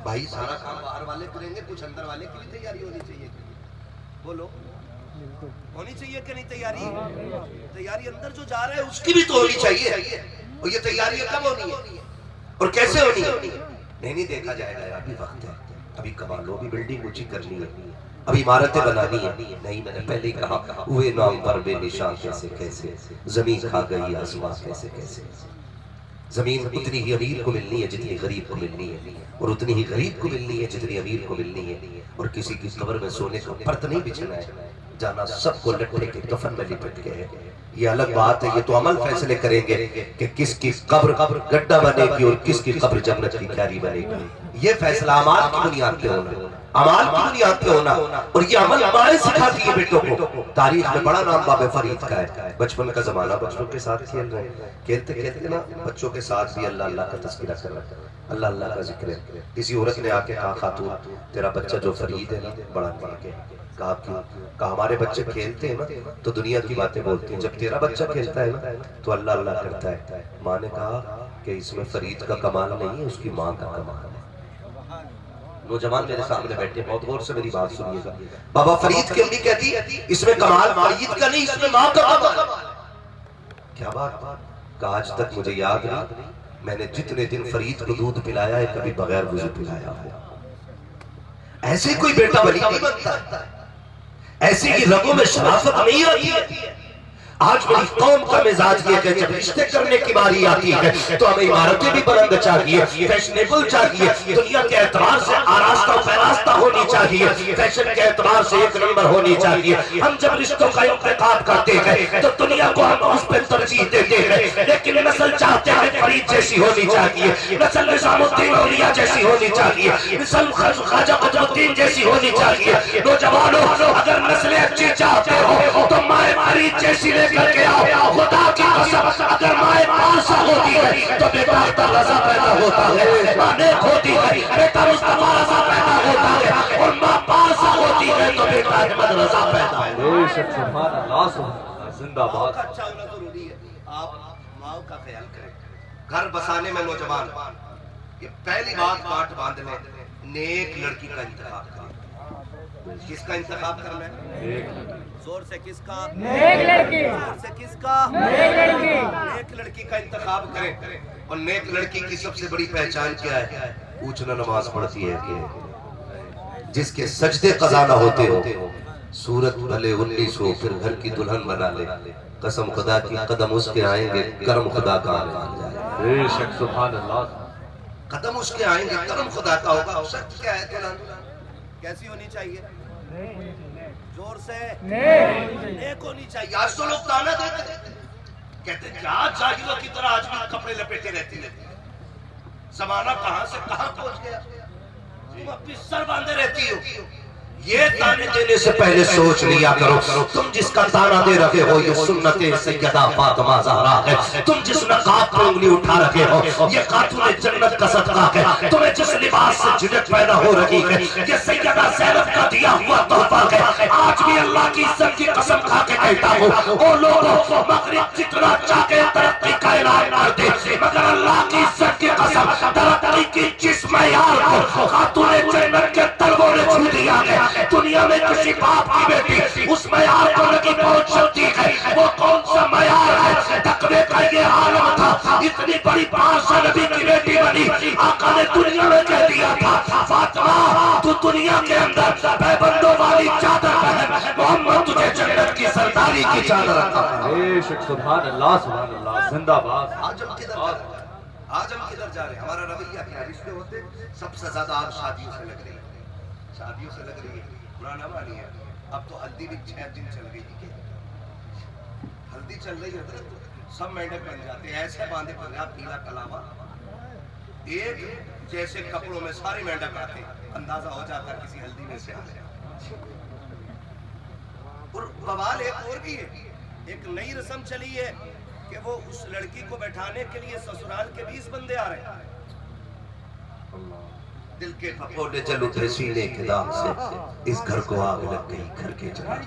بھائی سارا کام باہر والے کریں گے، کچھ اندر والے کی بھی تیاری ہونی چاہیے. بولو ہونی چاہیے کہ نہیں تیاری؟ تیاری اندر جو جا رہا ہے اس کی بھی تو ہونی چاہیے. اور یہ تیاری کب ہونی ہے اور کیسے ہونی ہے؟ نہیں دیکھا جائے گا، ابھی وقت ہے، ابھی کما لو، ابھی بلڈنگ اونچی کرنی ہے، ابھی عمارتیں بنانی ہے. نہیں، میں نے پہلے ہی کہا ہوئے نام پر بے نشان کیسے کیسے، زمین کھا گئی آسمان کیسے کیسے. زمین اتنی ہی امیر کو ملنی ہے جتنی غریب کو ملنی ہے، اور اتنی ہی غریب کو ملنی ہے جتنی امیر کو ملنی ہے. اور کسی کی قبر میں سونے کا پرت نہیں بچھنا ہے، جانا سب کو لٹھے کے کفن میں لپٹ کے ہے. یہ الگ بات ہے، یہ تو عمل فیصلے کریں گے کہ کس کی قبر گڈھا بنے گی اور کس کی قبر جنت کی کیاری بنے گی. یہ فیصلہ اعمال کی بنیاد پہ ہونا، اعمال کی بنیاد پہ ہونا. اور یہ عمل مائیں سکھاتی ہے بیٹوں کو. تاریخ میں بڑا نام باب فرید کا ہے. بچپن کا زمانہ، بچوں کے ساتھ کھیل رہے ہیں، کھیلتے کھیلتے نا بچوں کے ساتھ بھی اللہ اللہ کا تذکرہ کر رہا ہے، اللہ اللہ کا ذکر ہے. کسی عورت نے آ کے کہا خاتون تیرا بچہ جو فرید ہے نا بڑا نیک ہے. کہا کیوں؟ کہا ہمارے بچے کھیلتے ہیں نا تو دنیا کی باتیں بولتے ہیں، جب تیرا بچہ کھیلتا ہے نا تو اللہ اللہ کرتا ہے. ماں نے کہا کہ اس میں فرید کا کمال نہیں ہے، اس کی ماں کا کمال ہے. نوجوان میرے سامنے بیٹھے، بہت غور سے میری بات سنیے گا. بابا فرید کی امی کہتی اس میں کمال فرید کا نہیں، اس میں ماں کا کمال. کیا بات؟ کہا آج تک مجھے یاد نہیں میں نے جتنے دن فرید کو دودھ پلایا ہے کبھی بغیر وضو پلایا ہو. ایسے کوئی بیٹا ولی نہیں بنتا، ایسی کی رگوں میں شرافت نہیں آتی ہے. آج میری قوم کا مزاج یہ کہ جب رشتے کرنے کی باری آتی ہے تو ہمیں عمارتیں بھی بلند چاہیے، فیشنیبل چاہیے، دنیا کے اعتبار سے آراستہ و پیراستہ ہونی چاہیے، فیشن کے اعتبار سے ایک نمبر ہونی چاہیے. ہم جب رشتوں کا انتخاب کرتے ہیں تو دنیا کو ہم اس پہ ترجیح دیتے ہیں، لیکن نسل چاہتے ہیں فرید جیسی ہونی چاہیے، نسل نظام الدین اولیاء جیسی ہونی چاہیے، نسل خواجہ قطب الدین جیسی ہونی چاہیے. نوجوانوں اگر نسلیں اچھی چاہتے ہو تو مائے فرید جیسی لے کر کے آؤ. خدا کی قسم اگر مائے پارسا ہوتی ہے تو بیٹا اختر رضا پیدا ہوتا ہے، ماں نیک ہوتی ہے بیٹا مصطفیٰ رضا پیدا ہوتا ہے، اور ماں پارسا ہوتی ہے تو بیٹا احمد رضا پیدا ہے. بے شک سبحان اللہ سبحان اللہ، زندہ باد. اچھا ہونا ضروری ہے. آپ ماں کا خیال کریں. گھر بسانے میں نوجوان یہ پہلی بات گاٹھ باندھ لیں، نیک لڑکی کا انتخاب کریں. کس کا انتخاب کرنا ہے؟ زور سے کس کا؟ نیک لڑکی. زور سے کس کا؟ نیک لڑکی. نیک لڑکی کا انتخاب کریں. اور نیک لڑکی کی سب سے بڑی پہچان کیا ہے؟ پوچھنا نماز پڑھتی ہے کہ جس کے سجدے قضا نہ ہوتے ہو، صورت بھلے 19 ہو پھر گھر کی دلہن بنا لے. قسم خدا کی قدم اس کے آئیں گے کرم خدا کا آ جائے. بے شک سبحان اللہ. قدم اس کے آئیں گے کرم خدا کا ہوگا. شرط کیا ہے دلہن کیسی ہونی چاہیے؟ زور سے نیک ہونی چاہیے. آج تو لوگ تانا دیتے کہتے کیا جاہلوں کی طرح آج بھی کپڑے لپیٹے رہتی ہے. زمانہ کہاں سے کہاں پہنچ گیا، تم اپنی سر باندھے رہتی ہو. یہ تانے دینے سے پہلے سوچ لیا کرو تم جس کا تانا دے رکھے ہو یہ سنت سیدہ فاطمہ زہرا ہے. تم جس نقاب پر انگلی اٹھا رکھے ہو یہ خاتون جنت کا صدقہ ہے. تمہیں جس لباس سے جھجک پیدا ہو رہی ہے یہ سیدہ زینب کا دیا ہوا تحفہ ہے. آج بھی اللہ کی عزت کی قسم کھا کے کہتا ہوں او لوگوں مغرب جتنا چاہے ترقی کا اعلان کر دے مگر اللہ کی عزت کی قسم ترقی کی جس معیار کو خاتون جنت کے طلبوں نے چھو دیا ہے دنیا میں کسی باپ کی بیٹی اس معیار کو نہیں پہنچ سکتی ہے. وہ کون سا معیار ہے؟ تقوی کا یہ عالم تھا، اتنی بڑی پارسا نبی کی بیٹی بنی. آقا نے دنیا میں کہہ دیا تھا فاطمہ تو دنیا کے اندر پیبندوں والی چادر پہن، محمد تجھے جنت کی سرداری کی چادر عطا فرمائے. بے شک سبحان اللہ سبحان اللہ، زندہ باد. آج ہم کدھر جا رہے ہیں؟ آج ہم کدھر جا رہے ہیں؟ ہمارا رویہ کیا ہے؟ رشتے ہوتے سب سے زیادہ آج شادیوں سے لگ رہی ہے، شادیوں سے لگ رہی ہے. پرانا مانی ہے. اب تو ہلدی بھی 6 دن چل گئی تھی. ہلدی چل رہی ہے تو سب مینڈک بن جاتے ہیں. ایسے باندھے پنجاب پیلا کلاوا ایک جیسے کپڑوں میں سارے مینڈک آتے ہیں. اندازہ ہو جاتا ہے کسی ہلدی میں سے آ جائے. اور بوال ایک اور بھی ہے، ایک نئی رسم چلی ہے کہ وہ اس لڑکی کو بیٹھانے کے لیے سسرال کے 20 بندے آ رہے ہیں. دل کے پھپھوڑے جل اٹھے سینے کے داغ سے، اس گھر کو آگ لگ گئی گھر کے چراغ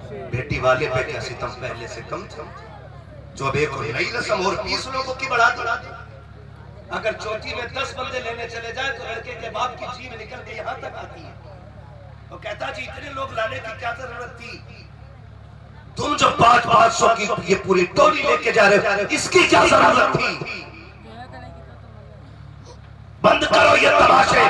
سے. بیٹی والے پہ کیا ستم پہلے سے کم تھا جو اب ایک نئی رسم اور 20 لوگوں کی بڑھا دی. اگر چوٹی میں 10 بندے لینے چلے جائیں تو لڑکے کے باپ کی جیب نکل کے یہاں تک آتی ہے. وہ کہتا جی اتنے لوگ لانے کی کیا ضرورت تھی؟ تم جو 500 کی یہ پوری ٹولی لے کے جا رہے ہو اس کی کیا ضرورت تھی؟ بند کرو یہ تماشے.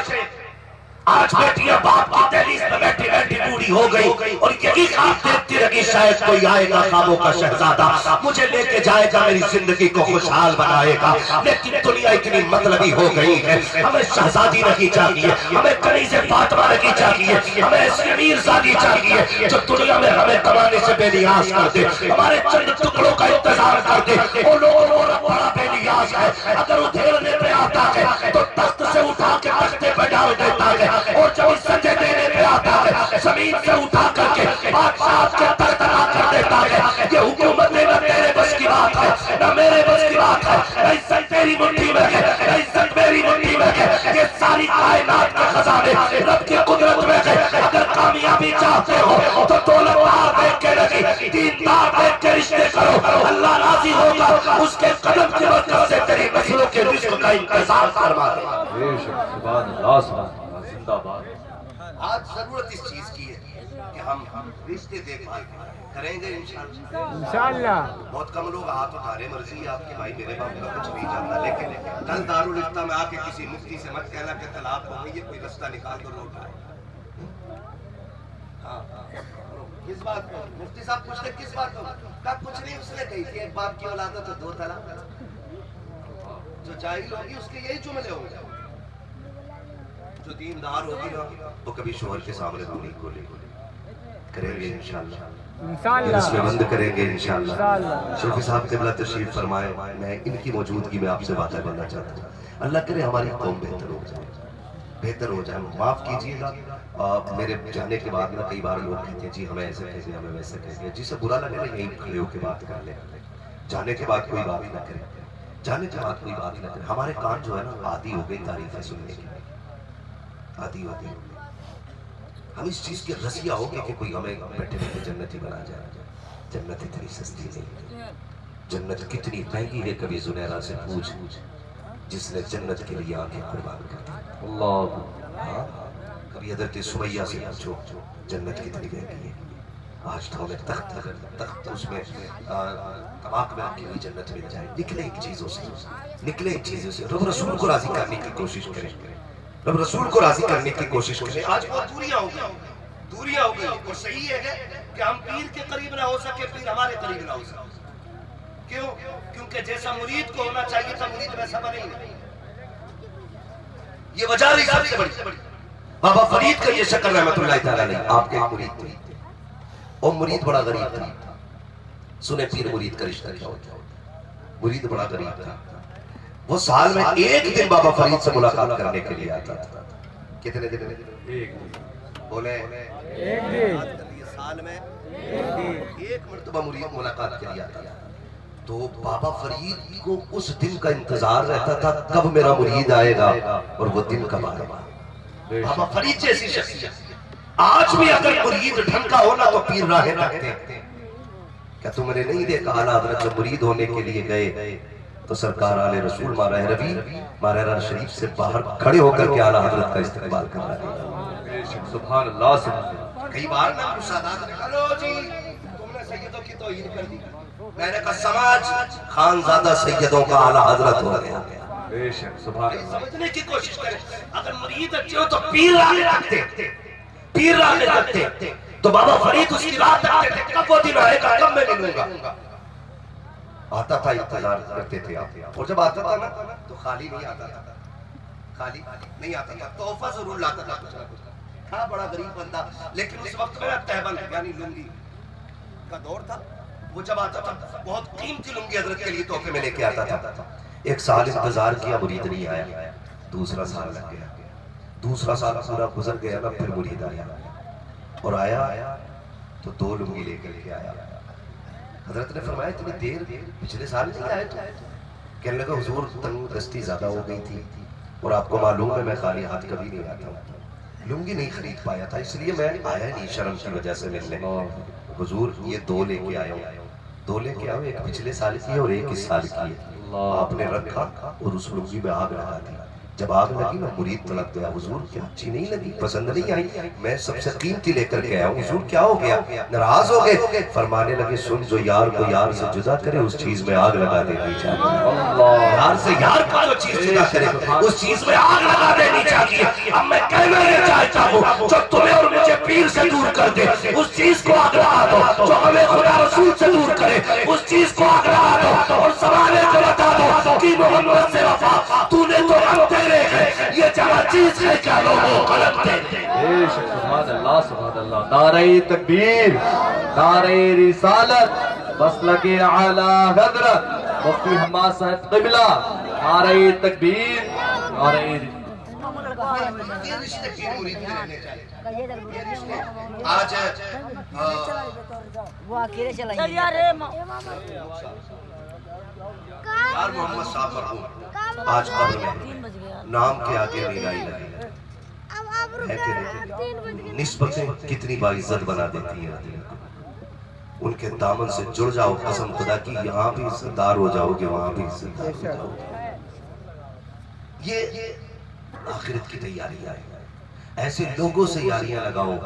آج بیٹیاں باپ کی دہلیز میں بیٹھی بیٹھی بوڑھی ہو گئی اور یہی خواب دیکھتی رہی شاید کوئی آئے گا خوابوں کا شہزادہ مجھے لے کے جائے گا میری زندگی کو خوشحال بنائے گا. لیکن دنیا اتنی مطلبی ہو گئی ہے. ہمیں شہزادی نہیں چاہیے, ہمیں کنیز فاطمہ نہیں چاہیے, ہمیں ایسی امیر زادی چاہیے جو دنیا میں ہمیں کمانے سے بے نیاز کر دے, ہمارے چند ٹکڑوں کا انتظار کر دے. وہ لوگوں کو بڑا بے نیاز ہے. اگر ادھیڑنے پہ آتا ہے تو تخت سے اٹھا کے تختے پہ ڈال دیتا ہے, اور جب سجدے دینے پہ آتا ہے زمین سے اٹھا کر کے بادشاہ کے ترتنا کر دیتا ہے. یہ حکومت نہ تیرے بس کی بات ہے نہ میرے بس کی بات ہے. نہ عزت تیری مٹھی میں ہے نہ عزت میری مٹھی میں ہے. یہ ساری کائنات کے خزانے رب کی قدرت میں ہے. اگر کامیابی چاہتے ہو تو دولتدار دیکھ کے نہیں دیندار دیکھ کے رشتے کرو. اللہ راضی ہوگا, اس کے قدم کی برکت سے تیری نسلوں کے رزق کا انتظام فرما دے. سبحان اللہ سبحان اللہ زندہ باد. آج ضرورت اس چیز کی ہے کہ ہم رشتے دیکھ بھال کریں گے انشاءاللہ. بہت کم لوگ ہاتھ اٹھا رہے, مرضی آپ کی بھائی میرے باپ کا کچھ نہیں جانتا, لیکن کل دارالفتہ میں آ کے کسی مفتی سے مت کہنا کہ طلاق ہو گئی ہے, کوئی رستہ نکال دو لوٹ آئے. کس بات کو مفتی صاحب پوچھتے کس بات کو؟ کہا کچھ نہیں, اس نے کہی تھی ایک باپ کی اولاد ہے تو 2 طلاق. جو جاہل ہوگی اس کے یہی جملے ہوں گے. جو دیندار ہوگی نا وہ کبھی شوہر کے سامنے منہ نہیں کھولے. کریں گے انشاءاللہ, اس میں بند کریں گے انشاءاللہ. شیخ صاحب قبلہ تشریف فرمائے. میں ان کی موجودگی میں آپ سے باتیں کرنا چاہتا ہوں. اللہ کرے ہماری قوم بہتر ہو جائے, بہتر ہو جائے. معاف کیجیے گا میرے جانے کے بعد میں کئی بار لوگ کہتے ہیں جی ہمیں ایسے کہتے ہیں ہمیں ویسے کہتے ہیں. جی سے برا لگے نا یہیں کھڑے ہو کے بات کر لیں. جانے کے بعد کوئی بات نہ کریں, جانے کے بعد کوئی بات نہ کریں. ہمارے کان جو ہے نا عادی ہو گئی تعریفیں سننے کی, عادی ہو گئی. ہم اس چیز کے رضیہ ہو گئے کہ کوئی ہمیں بیٹھے بیٹھے جنتی بنا جائے. جنت اتنی سستی نہیں, جنت کتنی مہنگی ہے کبھی زنیرہ سے پوچھ جس نے جنت کے لیے آنکھیں قربان کر دی. اللہ, کبھی حضرت سمیہ سے پوچھو جنت کتنی مہنگی ہے. آج تو ہمیں تخت اس میں طباق میں رکھی ہوئی جنت مل جائے. نکلے ایک چیزوں سے, نکلے ایک چیزوں سے. رب رسول کو راضی کرنے کی کوشش کریں, رب رسول کو راضی کرنے کی کوشش کریں. آج بہت دوریاں ہو گئی, دوریاں ہو گئی. اور صحیح ہے کہ ہم پیر کے قریب نہ ہو سکے, پیر ہمارے قریب نہ ہو سکے. کیوں؟ کیونکہ جیسا مرید کو ہونا چاہیے تھا مرید ویسا بنے نہیں. یہ وجہ رہی سب سے بڑی. بابا فرید کا یہ شکل رحمت اللہ تعالیٰ علیہ آپ کے ایک مرید تھے, اور مرید بڑا غریب تھا. سنیں پیر مرید کا رشتہ کیا ہوتا ہے. مرید بڑا غریب تھا. وہ سال میں ایک دن بابا فرید سے ملاقات کرنے کے لیے آتا تھا. کتنے دن؟ بولے ایک دن. سال میں ایک مرتبہ مرید ملاقات کے لیے آتا تھا. تو بابا فرید کو اس دن کا انتظار رہتا تھا کب میرا مرید آئے گا, اور وہ دن کب آئے گا. بابا فرید جیسی شخصیت آج بھی اگر مرید ڈھنگ کا ہونا تو پیر راہیں رکھتے. کیا تم نے نہیں دیکھا اعلیٰ حضرت جب مرید ہونے کے لیے گئے تو سرکار آلِ رسول مارہ روی مارہ شریف سے باہر کھڑے ہو کر کے اعلیٰ حضرت کا استقبال کر رہے ہیں. سبحان اللہ سبحان اللہ. کئی بار نا سادات نے کہا لو جی تم نے سیدوں کی توہین کر دی. میں نے کہا سماج خانزادہ سیدوں کا اعلیٰ حضرت ہو گیا. بے شک سبحان اللہ. سمجھنے کی کوشش کریں. اگر مرید اچھے ہو تو پیر راہیں رکھتے, پیر راہیں رکھتے. تو بابا فرید اس کی رات رکھتے تھے کب وہ دن آئے گا, کب میں ملوں گا. آتا تھا, انتظار کرتے تھے. اور جب آتا تھا نا تو خالی نہیں آتا تھا, خالی نہیں آتا تھا, تحفہ ضرور لاتا تھا کچھ نہ کچھ. تھا بڑا غریب بندہ, لیکن اس وقت میرا تہبند یعنی لنگی کا دور تھا. وہ جب آتا تھا بہت قیمتی لنگی حضرت کے لیے تحفے میں لے کے آتا تھا. ایک سال انتظار کیا, مرید نہیں آیا. دوسرا سال لگ گیا, دوسرا سال پورا گزر گیا نا, پھر مرید آیا. اور آیا تو 2 لنگی لے کر کے آیا. حضرت نے فرمایا اتنی دیر پچھلے سال نہیں آئے تو. کہنے لگا حضور تنگ دستی زیادہ ہو گئی تھی, اور آپ کو معلوم ہے میں خالی ہاتھ کبھی نہیں آتا ہوں. لنگی نہیں خرید پایا تھا, اس لیے میں آیا نہیں شرم کی وجہ سے ملنے. حضور یہ 2 لے کے آیا ہوں. 2 لے کے آؤ, ایک پچھلے سال کی ہے اور ایک اس سال کی ہے. آپ نے رکھا اور اس لنگی میں آگ لگا دی. جب آگ لگی نا مرید طلب گیا, حضور کیا اچھی نہیں لگی, پسند نہیں آئی, میں سب سے قیمتی لے کر کے آیا ہوں, حضور کیا ہو گیا, ناراض ہو گئے. فرمانے لگے سن, جو یار کو یار سے جدا کرے اس چیز میں آگ لگا دینی چاہیے. یار سے یار کو جو چیز جدا کرے اس چیز میں آگ لگا دینی چاہیے. اب میں کہنا یہ چاہتا ہوں, جو تمہیں اور مجھے پیر سے دور کر دے اس چیز کو آگ لگا دو, جو ہمیں خدا رسول سے دور کرے اس چیز کو آگ لگا دو, اور سوالے کو بتا دو کہ محمد سے وفا تو نے تو ہم تیرے ہیں, یہ جہاں چیز ہے کیا لوگوں قلم تیرے. سبحان اللہ سبحان اللہ. نعرہ تکبیر, نعرہ رسالت, مسلک اعلی حضرت مفتی حماد صاحب قبلہ, نعرہ تکبیر, نعرہ یہ رشتے کی مرید میں رہنے چاہیے. آج یار محمد صاحب مرحوم آج قبر میں نام کے آگے میرائی لگی ہے کہ نہیں, نسبتیں کتنی باعزت بنا دیتی ہیں آدمی کو. ان کے دامن سے جڑ جاؤ, قسم خدا کی یہاں بھی عزتدار ہو جاؤ گے وہاں بھی عزتدار ہو جاؤ گے. یہ آخرت کی تیاری ہے. ایسے لوگوں سے یاریاں لگاؤ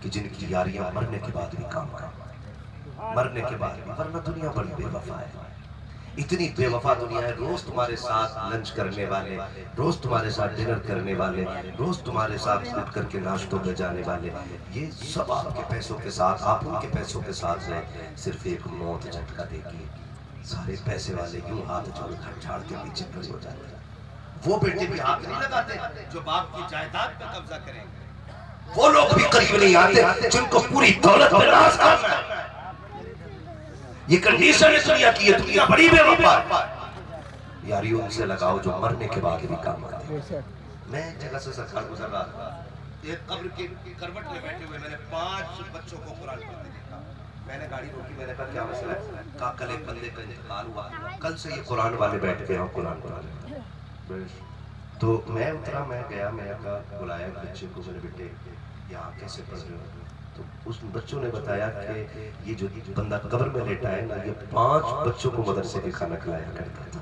کہ جن کی یاریاں مرنے کے بعد بھی کام کریں, مرنے کے بعد بھی, ورنہ دنیا بڑی بے وفا ہے. اتنی بے وفا دنیا ہے, روز تمہارے ساتھ لنچ کرنے والے, روز تمہارے ساتھ ڈنر کرنے والے, روز تمہارے ساتھ اٹھ کر کے ناشتوں پہ جانے والے, یہ سب آپ کے پیسوں کے ساتھ, آپ ان کے پیسوں کے ساتھ رہے, صرف ایک موت جھٹکا دے گی. سارے پیسے والے یوں ہاتھ جھاڑ کے پیچھے کھڑے ہو جاتے ہیں. وہ بیٹے بھی ہاتھ نہیں لگاتے جو باپ کی جائیداد پہ قبضہ کریں گے. وہ لوگ بھی قریب نہیں آتے جن کو پوری دولت پہ ناز کرنا ہے. یہ کنڈیشن ہے دنیا کی, یہ دنیا بڑی بے وفا ہے. یاریوں ان سے لگاؤ جو مرنے کے بعد بھی کام آتے ہیں. میں ایک جگہ سے سرکار گزر رہا تھا, ایک قبر کی کروٹ میں بیٹھے ہوئے میں نے 5 بچوں کو قرآن پڑھتے دیکھا. میں نے گاڑی روکی, میں نے کہا کیا مسئلہ ہے, کہا کل ایک بندے کا انتقال ہوا, کل سے یہ قرآن والے بیٹھ کے ہم قرآن پڑھا. تو میں اترا, میں گیا, میں کہا بلایا بچے کو, میرے بیٹے یہاں کیسے پڑھ رہے ہو. تو اس بچوں نے بتایا کہ یہ جو بندہ قبر میں لیٹا ہے نا, یہ 5 بچوں کو مدرسے کے کھانا کھلایا کرتا تھا.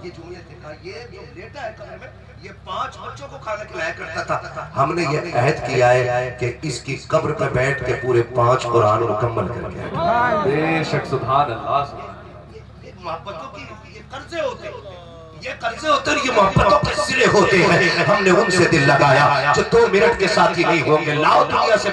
یہ جملے تھے, کہا یہ جو لیٹا ہے قبر میں یہ 5 بچوں کو کھانا کھلایا کرتا تھا. ہم نے یہ عہد کیا ہے کہ اس کی قبر پہ بیٹھ کے پورے 5 قرآن مکمل کر کے آئے. بے شک سبحان اللہ. یہ محبتوں کی یہ قرضے ہوتے ہیں, یہ قرضے ہوتے ہیں, یہ محبتوں کے سلے ہوتے ہیں. ہم نے ان سے دل لگایا جو 2 منٹ کے ساتھی نہیں ہوں گے. لاؤ دنیا سے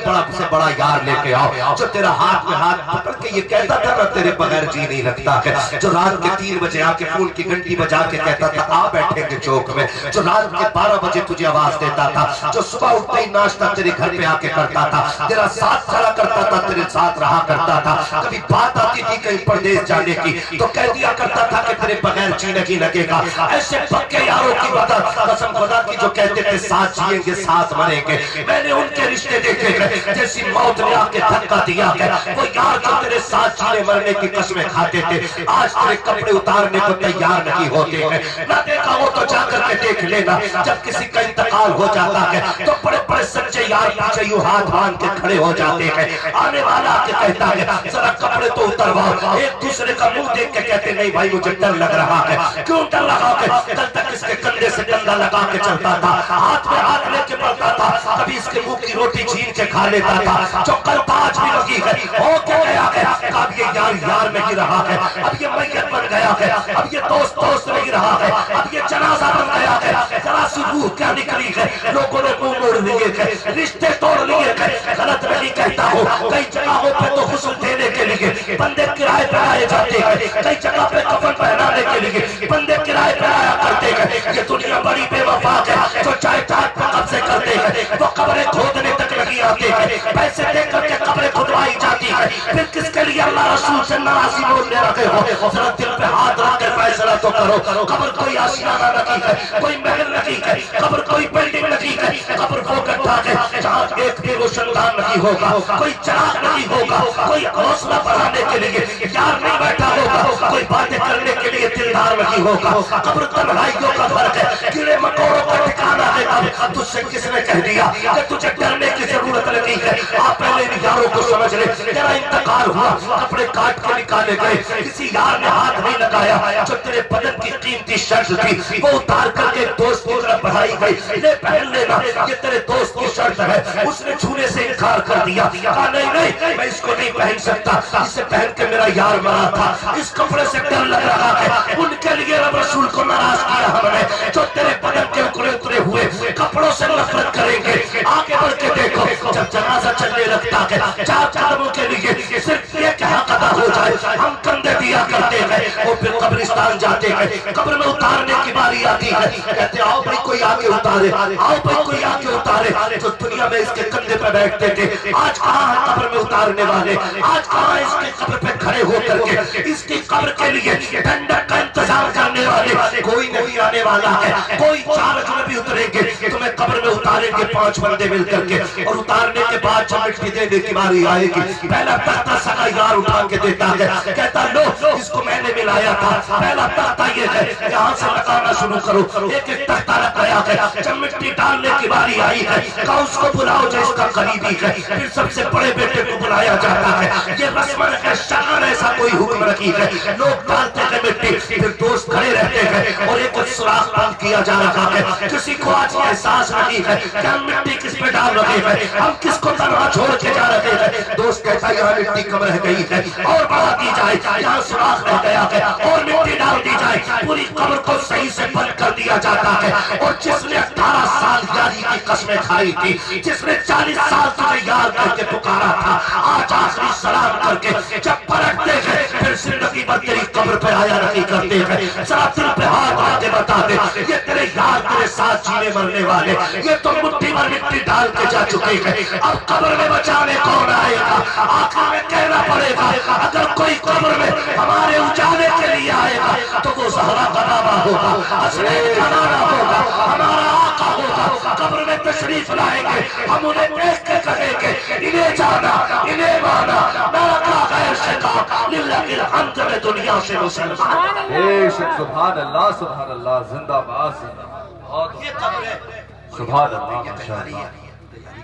بڑا یار لے کے آؤ جو تیرا ہاتھ میں ہاتھ پکڑ کے یہ کہتا تھا نا تیرے بغیر جی نہیں لگتا ہے, جو رات کے 3 بجے آ کے فون کی گھنٹی بجا کے کہتا تھا آ بیٹھیں گے چوک میں, جو رات کے 12 بجے تجھے آواز دیتا تھا, جو صبح اٹھتے ہی ناشتہ تیرے گھر پہ آ کے کرتا تھا, تیرا ساتھ کھڑا کرتا تھا, تیرے ساتھ رہا کرتا تھا. کبھی بات آتی تھی کہیں پردیس جانے کی تو کہہ دیا کرتا تھا کہ تیرے بغیر جی نہیں لگے گا. ایسے پکے یاروں کی مدد قسم خدا کی جو کہتے تھے ساتھ جیئیں گے ساتھ مریں گے. میں نے ان کے رشتے دیکھے گئے جیسی موت نے آ کے دھکا دیا ہے. وہ یار جو تیرے ساتھ جینے مرنے کی قسمیں کھاتے تھے آج تیرے کپڑے اتارنے کو تیار نہیں ہوتے ہیں. نہ دیکھا ہو تو جا کر کے دیکھ لینا, جب کسی کا انتقال ہو جاتا ہے تو بڑے بڑے سچے یار پیچھے یوں ہاتھ باندھ کے کھڑے ہو جاتے ہیں. آنے والا کے کہتا ہے ذرا کپڑے تو اترواؤ, ایک دوسرے کا منہ دیکھ کے کہتے نہیں بھائی مجھے ڈر لگ رہا ہے. کیوں ڈر لگا ہے, کل تک اس کے کندھے سے ڈنڈا لگا کے چلتا تھا, ہاتھ میں ہاتھ لے کے پڑتا تھا, کبھی اس کے منہ کی روٹی چھین کے کھا لیتا تھا. جو کل تاج بھی لگی ہے ہو کے گیا ہے, اب یہ یار یار نہیں رہا ہے, اب یہ میت بن گیا ہے, اب یہ دوست دوست نہیں رہا ہے, اب یہ جنازہ بن گیا ہے. ذرا سی روح کیا نکلی ہے, لوگوں نے منہ موڑ لیے ہیں, رشتے توڑ لیے ہیں. غلط میں نہیں کہتا ہوں, کئی جگہوں پہ تو غسل دینے کے لیے بندے کرائے پہ آئے جاتے ہیں, کئی جگہ پہ کفن پہنانے کے لیے بندے کرائے پہ آیا کرتے ہیں. یہ دنیا بڑی بے وفا ہے, جو چائے ٹاٹ پہ قبضے کرتے ہیں وہ قبریں کھودنے تک نہیں آتے ہیں, پیسے دے کر کے قبریں کھدوائی جاتی ہے. پھر کس کے لیے اللہ رسول سے ناراضی بولنے رکھے ہو, ذرا دل پہ ہاتھ رکھ کے فیصلہ تو کرو. قبر کوئی آشیانہ نہیں ہے, کوئی محل نہیں ہے, قبر کوئی بلڈنگ نہیں ہے. قبر وہ گڈھا ہے جہاں ایک بھی روشن دان نہیں ہوگا, کوئی چراغ نہیں ہوگا, کوئی حوصلہ بڑھانے کے لیے یار نہیں بیٹھا ہوگا, کوئی باتیں کرنے کے لیے دلدار نہیں ہوگا. قبر تنہائیوں کا فرق ہے, کیڑے مکوڑوں کا ٹھکانہ ہے. قبر تجھ سے کس نے کہہ دیا کہ تجھے ڈرنے کی ضرورت نہیں ہے؟ آپ پہلے ان یاروں کو سمجھ لے، تیرا انتقال ہوا، کپڑے کاٹ کے نکالے گئے، کسی یار نے ہاتھ نہیں لگایا، جو تیرے بدن کی قیمتی شرط تھی وہ اتار کر کے دوست کی طرف بڑھائی گئی، لے پہن لینا، یہ تیرے دوست کی شرط ہے۔ اس نے چھونے سے انکار کر دیا، کہا نہیں نہیں میں اس کو نہیں پہن سکتا، اسے پہن کے میرا یار مرا تھا، اس کپڑے سے ڈر لگ رہا ہے۔ ان کے لیے رب رسول کو ناراض کیا ہم نے، جو تیرے بدن کے اترے ہوئے کپڑوں سے نفرت کریں گے۔ آگے بڑھ کے دیکھو، جب جنازہ چلنے لگتا ہے، 4 قدموں کے لیے صرف یہ کہ حق ادا ہو جائے ہم کندھے دیا کرتے ہیں، اور پھر قبرستان جاتے ہیں، قبر میں اتارنے کی باری آتی ہے، کہتے آؤ بھائی کوئی آگے اتارے، آؤ بھائی کوئی آگے اتارے۔ جو دنیا میں اس کے کندھے پہ بیٹھتے تھے، آج کہاں ہے قبر میں اتارنے والے؟ آج کہاں ہے اس کی قبر پہ کھڑے ہو کر کے اس کی قبر کے لیے ٹھنڈک کا انتظام کرنے والے؟ کوئی نہیں آنے والا ہے، کوئی 4 اجنبی اتریں گے، تمہیں قبر میں اتاریں گے 5 بندے مل کر کے، اور اتارنے کے بعد جب مٹی دینے کی باری آئے گی، پہلا تختہ سگا یار اٹھا کے دیتا ہے، کہتا لو اس کو میں نے ملایا تھا، پہلا تختہ یہ ہے، یہاں سے لگانا شروع کرو۔ ایک ایک تختہ لگایا ہے، جب مٹی ڈالنے کی باری آئی ہے، کہا اس کو بلاؤ جو اس کا قریبی ہے، پھر سب سے بڑے بیٹے کو بلایا جاتا ہے۔ یہ رسمن ہے، شان ایسا کوئی حکم نہیں ہے، لوگ ڈالتے ہیں مٹی، پھر دوست کھڑے رہتے ہیں، اور ایک سوراخ بند کیا جا رہا ہے۔ کسی کو آج یہ احساس نہیں ہے کہ ہم مٹی کس پہ ڈال رہے ہیں، ہم کس کو تنہا چھوڑ کے جا رہے ہیں۔ دوست کہتا ہے یہاں مٹی کم رہ گئی ہے، اور بڑھا دی جائے، یہاں سوراخ رہ گیا ہے، اور مٹی ڈال دی جائے، پوری قبر کو صحیح سے بند کر دیا جاتا ہے۔ اور جس نے 18 سال یاری کی قسمیں کھائی تھی، جس نے 40 سال تجھے یار کر کے پکارا تھا، آج آخری سلام کر کے جب پلٹتے ہیں، پھر زندگی بھر تیری قبر پہ آیا نہیں کرتے ہیں۔ ذرا دل پہ ہاتھ آ کے بتا دے، یہ تیرے یار تیرے ساتھ جینے مرنے والے، یہ تو مٹھی بھر مٹی ڈال کے جا چکے ہیں، اب قبر میں بچانے کون آئے گا؟ آخر میں کہنا پڑے گا، اگر کوئی قبر میں ہمارے اجالے کے لیے آئے گا تو وہ زہرا کا بابا ہوگا، حسنین کا نانا ہوگا، ہمارا آقا ہوگا۔ قبر میں تشریف لائیں گے، ہم انہیں دیکھ کے کہیں گے انہیں جانا، انہیں مانا، نہ رکھا غیر سے کہا، للہ کی الحمد میں دنیا سے مسلمان۔ بے شک سبحان اللہ، زندہ باد، زندہ باد۔ یہ قبر ہے، سبحان اللہ، یہ ماشاء تیاری اللہ، ہے، تیاری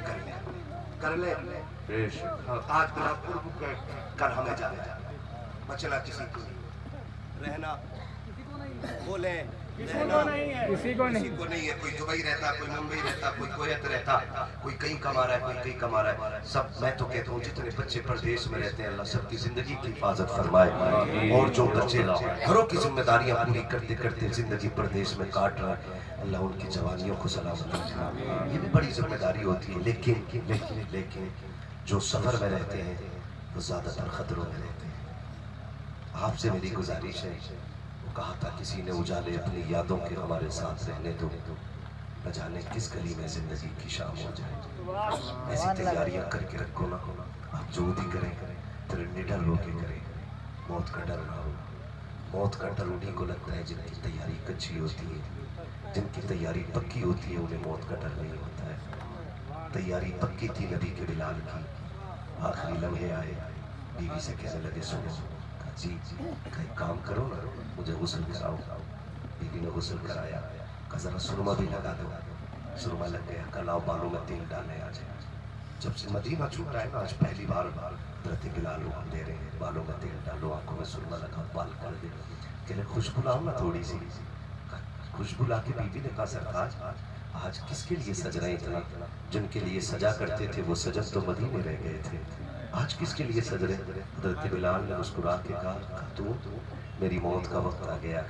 کر لیں۔ بے شک۔ آج بلا قرب کر ہمیں جانا، بچنا کسی کو نہیں، رہنا بولیں کسی کو نہیں ہے۔ کوئی دبئی رہتا، کوئی ممبئی رہتا، کوئی کویت رہتا، کوئی کہیں کما رہا ہے، کوئی کہیں کما رہا ہے، سب میں تو کہتا ہوں جتنے بچے پردیس میں رہتے ہیں اللہ سب کی زندگی کی حفاظت فرمائے، اور جو بچے گھروں کی ذمہ داریاں پوری کرتے کرتے زندگی پردیس میں کاٹ رہا ہے اللہ ان کی جوانیوں کو سلامت رکھے۔ یہ بھی بڑی ذمہ داری ہوتی ہے، لیکن جو سفر میں رہتے ہیں وہ زیادہ تر خطروں میں رہتے ہیں۔ آپ سے میری گزارش ہے، وہ کہا تھا کسی نے اجالے اپنی یادوں کے ہمارے ساتھ رہنے دو، نہ جانے کس گلی میں زندگی کی شام ہو جائے۔ ایسی تیاریاں کر کے رکھو نا، آپ جو بھی کریں پھر نڈر ہو کے کریں، موت کا ڈر نہ ہو۔ موت کا ڈر انہیں کو لگتا ہے جن کی تیاری کچی ہوتی ہے، جن کی تیاری پکی ہوتی ہے انہیں موت کا ڈر نہیں ہوتا ہے۔ تیاری پکی تھی نبی کے بلال کی، آخری لمحے آئے، بیوی سے کہنے لگے سنو، کہا جی ایک کام کرو نا، مجھے غسل کراؤ۔ بیوی نے غسل کرایا، کہا ذرا سرما بھی لگا دو۔ سرما لگ گیا، کہا لاؤ بالوں میں تیل ڈالنے آ جائے۔ جب سے مدینہ چھوٹا ہے نا، آج پہلی بار حضرت بلال حکم دے رہے ہیں بالوں میں تیل ڈالو، آنکھوں میں سرما لگاؤ، بال کر دے، کہ خوشبو لاؤ نا تھوڑی سی۔ خوشبو لا کے بیوی نے کہا سرتاج آج کس کے لیے سج رہے اتنا؟ جن کے لیے سجا کرتے تھے وہ سجن تو مدینے رہ گئے تھے، آج کس کے لیے سج رہے؟ حضرت بلال نے مسکرا کے کہا تو میری موت کا وقت آ گیا،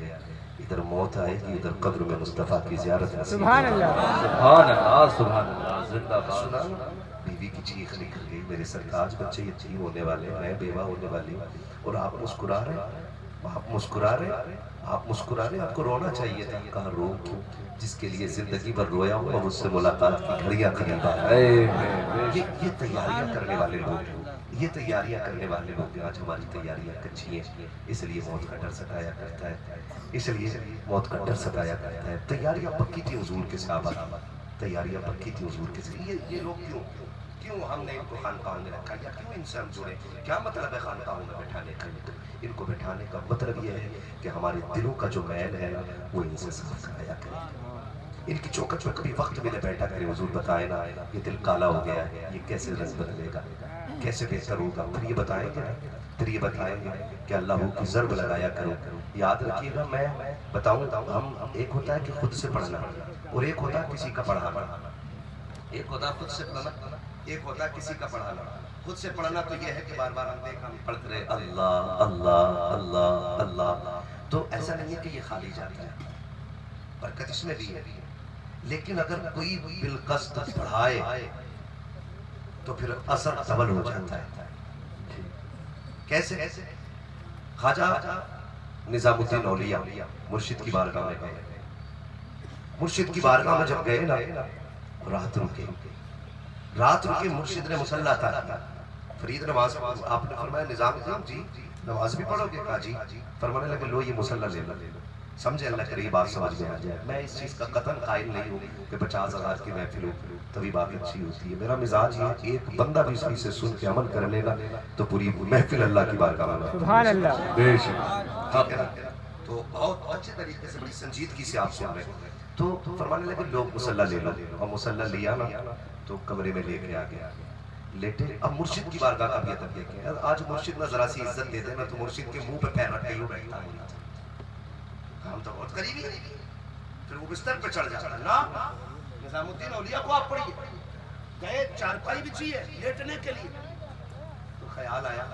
ادھر موت آئے گی ادھر قبر میں مصطفیٰ کی زیارت ہے۔ سبحان اللہ، سبحان اللہ، سبحان اللہ، زندہ باد۔ سنا بیوی کی چیخ نکل گئی، میرے سرتاج بچے یتیم ہونے والے، میں بیوہ ہونے والی، اور آپ مسکرا رہے، آپ مسکرا رہے، آپ مسکرا رہے، آپ کو رونا چاہیے تھا۔ کہا رو کیوں؟ جس کے لیے زندگی بھر رویا ہوں اور اس سے ملاقات کی گھڑیاں قریب آ رہی ہیں۔ یہ تیاریاں کرنے والے لوگ ہیں، یہ تیاریاں کرنے والے لوگ ہیں۔ آج ہماری تیاریاں کچی ہیں، اس لیے موت کا ڈر ستایا کرتا ہے، اس لیے موت کا ڈر ستایا کرتا ہے۔ تیاریاں پکی تھی حضور کے صحابہ کی، تیاریاں پکی تھی حضور کے صحابہ۔ یہ لوگ کیوں ہم نے ان کو خانقاہوں میں رکھا، یا کیوں ان سے ہم جڑے؟ کیا مطلب ہے خانقاہوں میں بٹھانے کا؟ ان کو بٹھانے کا مطلب یہ ہے کہ ہمارے دلوں کا جو میل ہے وہ ان سے صاف کرایا کرے، ان کی چوکٹ میں کبھی وقت ملے بیٹھا کرے حضور بتائے نا یہ دل کالا ہو گیا ہے، یہ کیسے رنگ بدلے گا، کیسے بہتر ہوگا، پھر یہ بتائیں گے پھر یہ بتائیں گے کہ اللہ کی ضرب لگایا کرو. یاد رکھیے گا میں بتاؤں ہم ایک ہوتا ہے کہ خود سے پڑھنا اور ایک ہوتا ہے کسی کا پڑھانا. ایک ہوتا ہے خود سے پڑھنا، ایک ہوتا ہے کسی کا پڑھانا. خود سے پڑھنا تو یہ ہے کہ بار بار ہم پڑھتے رہے اللہ اللہ اللہ اللہ، تو ایسا نہیں ہے کہ یہ خالی جاتا ہے، برکت اس میں بھی ہے. لیکن اگر کوئی بالقصد پڑھائے تو پھر اثر ڈبل ہو جاتا ہے. کیسے؟ خواجہ نظام الدین اولیاء مرشد کی بارگاہ میں گئے. مرشد کی بارگاہ میں جب گئے نا رات رکے مرشد نے مصلی عطا کیا. فرید نماز آپ نے فرمایا نظام الدین جی نماز بھی پڑھو گے؟ کہا جی. فرمانے لگے لو یہ مصلی لے لو. سمجھے اللہ کرے یہ بات سمجھ میں آ جائے. میں اس چیز کا قطعاً قائل نہیں ہوں کہ 50,000 کی محفل ہو تبھی بات اچھی ہوتی ہے. میرا مزاج یہ ایک بندہ بھی اس سے سن کے عمل کر لے گا تو پوری محفل اللہ کی بارگاہ میں. سبحان اللہ. بے شک. تو بہت اچھے طریقے سے بڑی سنجیدگی سے آپ سن رہے ہیں. تو فرمانے لگے لوگ مصلی لے لو. اور مصلی لیا نا تو کمرے میں لے کے آ گیا لیٹے. اب مرشد کی بارگاہ کا بھی ادب دیکھیں. آج مرشد نہ ذرا سی عزت دے دے نا تو مرشد کے منہ پہ پیر رکھ کے یوں بیٹھتا ہے. ہم تو بہت قریبی ہیں. پھر وہ بستر پہ چڑھ جاتا ہے نا نظام الدین اولیاء کو آپ پڑھیے. گئے چارپائی بچھی ہے لیٹنے کے لیے تو خیال آیا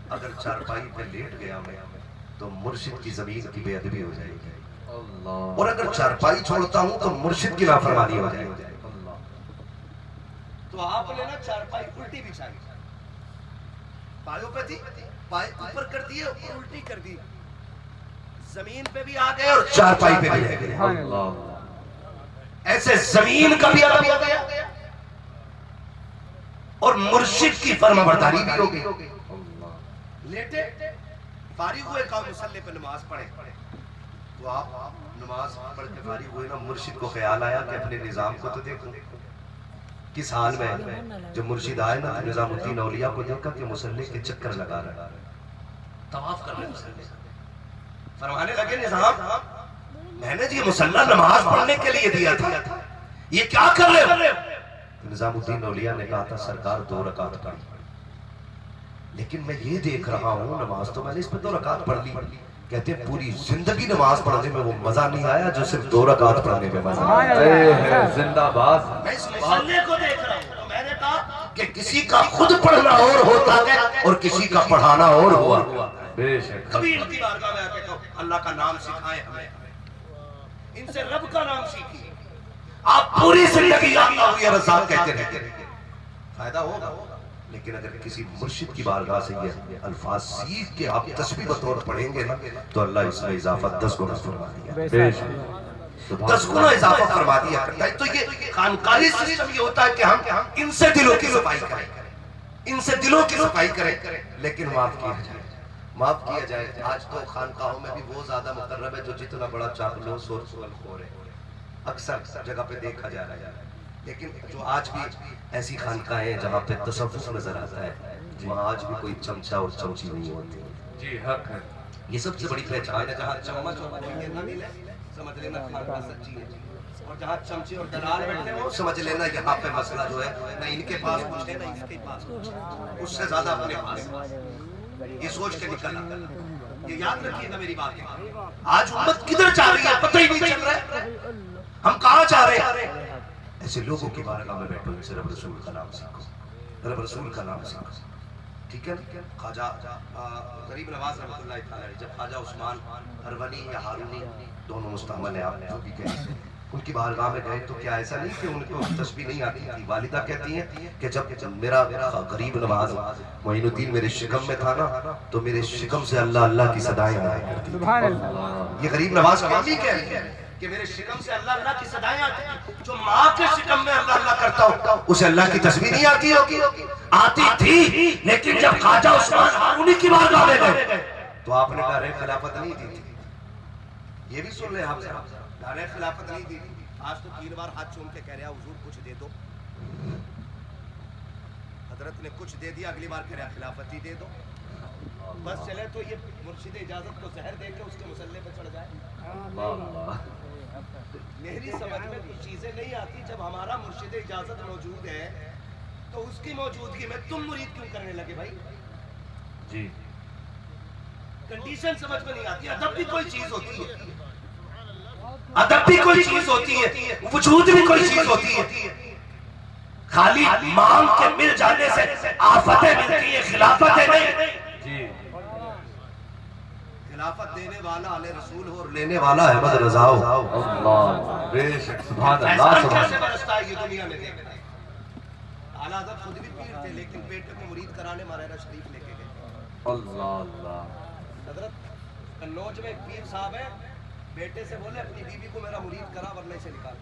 اگر چارپائی پہ لیٹ گیا میں تو مرشد کی زمین کی بے ادبی ہو جائے گی اور اگر چارپائی چھوڑتا ہوں تو مرشد کی نافرمانی ہو جائے گی. تو آپ نے نا چارپائی الٹی بچھائی. پایوں پہ تھی پائے اوپر کر دیے اور الٹی کر دی. زمین پہ بھی آ گئے اور چارپائی پہ بھی رہ گئے. ایسے زمین کا بھی ادب ہو گیا اور مرشد کی فرما برداری بھی ہو گئی. لیٹے فارغ ہوئے کہا مصلی پہ نماز پڑھے. تو آپ نماز پڑھ کے فارغ ہوئے نا مرشد کو خیال آیا کہ اپنے نظام کو تو دیکھو کس حال میں. جب مرشد آئے نا نظام الدین اولیاء کو دیکھا کہ مصلی کے چکر لگا رہا ہے طواف کر رہے مصلی. فرمانے لگے نظام میں نے یہ مصلی نماز پڑھنے کے لیے دیا تھا یہ کیا کر رہے ہو؟ نظام الدین اولیاء نے کہا تھا سرکار 2 رکعت پڑھی لیکن میں یہ دیکھ رہا ہوں نماز تو میں نے اس پہ 2 رکعت پڑھ لی. کہتے ہیں پوری زندگی نماز پڑھنے میں وہ مزہ نہیں آیا جو صرف 2 رکعت پڑھنے میں مزہ آیا. زندہ باد. میں اس مصلی کو دیکھ رہا ہوں تو میں نے کہا کہ کسی کا خود پڑھنا اور ہوتا ہے اور کسی کا پڑھانا اور ہوا. بے شک. کبھی ان کی بارگاہ میں آ کے کہو اللہ کا نام سکھائیں ہمیں. ان سے رب کا نام سیکھیے. آپ پوری زندگی اللہ یا رزاق کہتے رہتے فائدہ ہوگا. لیکن اگر کسی مرشد کی بارگاہ سے یہ الفاظ سیکھ کے آپ تسبیح بطور پڑھیں گے نا تو اللہ اس میں اضافہ 10 گنا فرما دیا. بے شک. 10 گنا اضافہ فرما دیا کرتا ہے. تو یہ خانقاہی سسٹم یہ ہوتا ہے کہ ہم ان سے دلوں کی صفائی کریں, ان سے دلوں کی صفائی کریں, لیکن معاف کیا جائے. آج تو خانقاہوں میں بھی وہ زیادہ مقرب ہے جو جتنا بڑا چاپلوس اور سوال خور ہے اکثر جگہ پہ دیکھا جا رہا ہے. لیکن جو آج بھی ایسی خانقاہیں جہاں پہ تصوف نظر آتا ہے وہاں آج بھی کوئی چمچہ اور چمچی نہیں ہوتی. جی حق ہے. یہ سب سے بڑی پہچان ہے. جہاں چمچ اور چمچے نہ ملے سمجھ لینا خانقاہ سچی ہے, اور جہاں چمچے اور دلال بیٹھے ہو سمجھ لینا یہاں پہ مسئلہ جو ہے نہ ان کے پاس کچھ ہے نہ اس کے پاس کچھ ہے, اس سے زیادہ اپنے پاس. یہ سوچ کے نکلنا, یہ یاد رکھیے گا میری بات. آج امت کدھر جا رہی ہے پتہ ہی نہیں چل رہا ہے. ہم کہاں جا رہے ہیں؟ ایسے لوگوں کی بارگاہ میں بیٹھو ان سے رب رسول کا نام سیکھو, رب رسول کا نام سیکھو. ٹھیک ہے. خواجہ غریب نواز رحمۃ اللہ تعالی علیہ, جب خواجہ عثمان ہرونی یا ہارونی دونوں مستعمل ہیں آپ جو بھی کہیں, ان کی بارگاہ میں گئے تو کیا ایسا نہیں کہ ان کو تسبیح نہیں آتی تھی؟ والدہ کہتی ہیں کہ جب میرا غریب نواز معین الدین میرے شکم میں تھا نا تو میرے شکم سے اللہ اللہ کی صدائیں آیا کرتی. سبحان اللہ. یہ غریب نواز کی امی کہہ رہی ہے کہ میرے شکم سے اللہ اللہ کی صدائیں آتی ہیں. جو ماں کے شکم میں اللہ اللہ کرتا ہو اسے اللہ کی تسبیح نہیں آتی ہوگی؟ آتی تھی, لیکن جب خواجہ عثمان ہارونی کی بارگاہ میں گئے تو آپ نے دار خلافت نہیں دی تھی. یہ بھی سن لیں آپ سے, دار خلافت نہیں دی تھی. آج تو 3 بار ہاتھ چوم کے کہہ رہا حضور کچھ دے دو. حضرت نے کچھ دے دیا, اگلی بار کہہ رہا خلافت ہی دے دو. بس چلے تو یہ مرشد اجازت کو زہر دے کے اس کے مصلی پہ چڑھ جائے. میری سمجھ میں کچھ چیزیں نہیں آتی. جب ہمارا مرشد اجازت موجود ہے تو اس کی موجودگی میں تم مرید کیوں کرنے لگے بھائی؟ جی کنڈیشن سمجھ میں نہیں آتی. ادب بھی کوئی چیز ہوتی ہے, ادب بھی کوئی چیز ہوتی ہے, وجود بھی کوئی چیز ہوتی ہے. خالی مانگ کے مل جانے سے آفتیں ملتی ہیں, خلافتیں نہیں. جی خلافت دینے والا علیہ رسول ہو اور لینے والا احمد رضا ہو. اللہ بے شک سبحان اللہ فیضان سبحان کیسے اللہ. برستا ہے یہ دنیا میں دیکھ رہے. اعلیٰ حضرت خود بھی پیر تھے لیکن بیٹے کو مرید کرانے مہاراجہ شریف لے کے گئے. اللہ اللہ. حضرت قنوج میں ایک پیر صاحب ہے, بیٹے سے بولے اپنی بیوی کو میرا مرید کرا ورنہ سے نکال.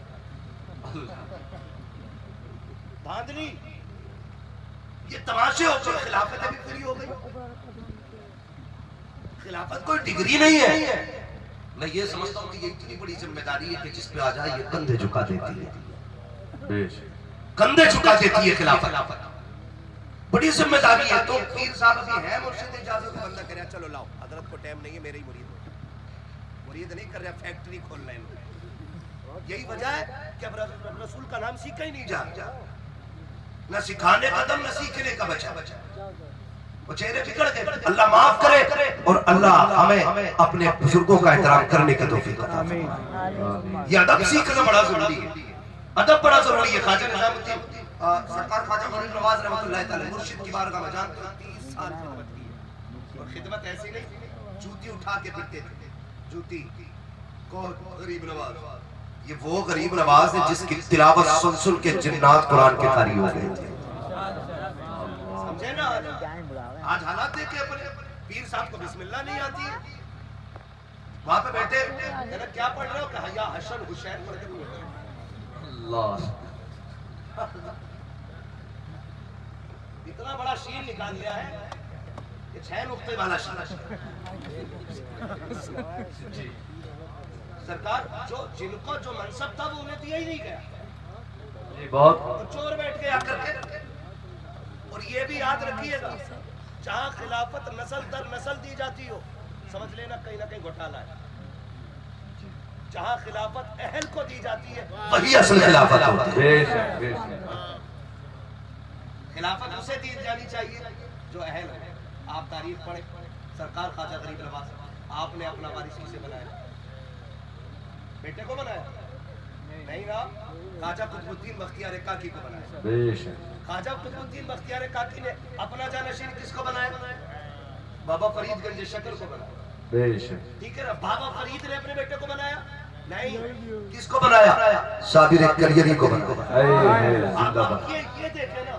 دھاندلی یہ تماشے ہو گئے. خلافت بھی پوری ہو گئی. خلافت کوئی ڈگری نہیں ہے. میں یہ سمجھتا ہوں کہ یہ اتنی بڑی ذمہ داری ہے کہ جس پہ آ جائے یہ کندھے جھکا دیتی ہے, بے شک کندھے جھکا دیتی ہے خلافت. بڑی ذمہ داری ہے. تو پیر صاحب ابھی ہے مرشد اجازت کو بندہ کرے چلو لاؤ, حضرت کو ٹائم نہیں ہے, میرے ہی مرید نہیں کر رہا, فیکٹری کھول رہے ہیں. یہی وجہ ہے کہ اب رسول کا نام سیکھا ہی نہیں جا, نہ سکھانے کا دم نہ سیکھنے کا بچا. وہ چہرے بگڑ گئے. اللہ معاف کرے اور اللہ ہمیں اپنے بزرگوں کا احترام کرنے کی توفیق عطا فرمائے. یہ ادب سیکھنا بڑا ضروری ہے, ادب بڑا ضروری ہے. خواجہ نظام الدین سرکار خواجہ غریب نواز رحمۃ اللہ تعالی مرشد کی بارگاہ میں جانتے ہیں 30 سال خدمت کی ہے. اور خدمت ایسی نہیں جوتی اٹھا کے پھرتے تھے. جوتی کون؟ غریب نواز. یہ وہ غریب نواز ہے جس کی تلاوت سن سن کے جنات قرآن کے قاری ہو گئے تھے. سمجھے نا؟ آج حالات دیکھیں اپنے پیر صاحب کو بسم اللہ نہیں آتی ہے. وہاں پہ بیٹھے کہنا کیا پڑھ رہے ہو؟ کہا یا حسن حسین پڑھ کے پڑھ. اللہ. اتنا بڑا شیر نکال لیا ہے کہ 6 نقطے والا شیر. سرکار جن کو جو منصب تھا وہ انہیں دیا ہی نہیں گیا. جی بہت. اور چور بیٹھ کے آ کر کے. اور یہ بھی یاد رکھیے گا جہاں خلافت نسل در نسل دی جاتی ہو سمجھ لینا کہیں نہ کہیں گھوٹالا ہے. جہاں خلافت اہل کو دی جاتی ہے وہی اصل خلافت ہوتی ہے. بے شک بے شک. خلافت اسے دی جانی چاہیے جو اہل ہے. آپ تاریخ پڑھیں, سرکار خواجہ غریب نواز آپ نے اپنا وارث کسے بنایا؟ بیٹے کو بنایا نہیں نا. خواجہ قطب الدین بختیار کاکی کو بنایا. بے شک. خواجہ قطب الدین بختیار کاکی نے اپنا جانشین کس کو بنایا؟ بابا فرید گنج شکر کو بنایا. بے شک. ٹھیک ہے نا. بابا فرید نے اپنے بیٹے کو بنایا نہیں. کس کو بنایا؟ صابر کلیری کو بنایا. آپ یہ دیکھیں نا,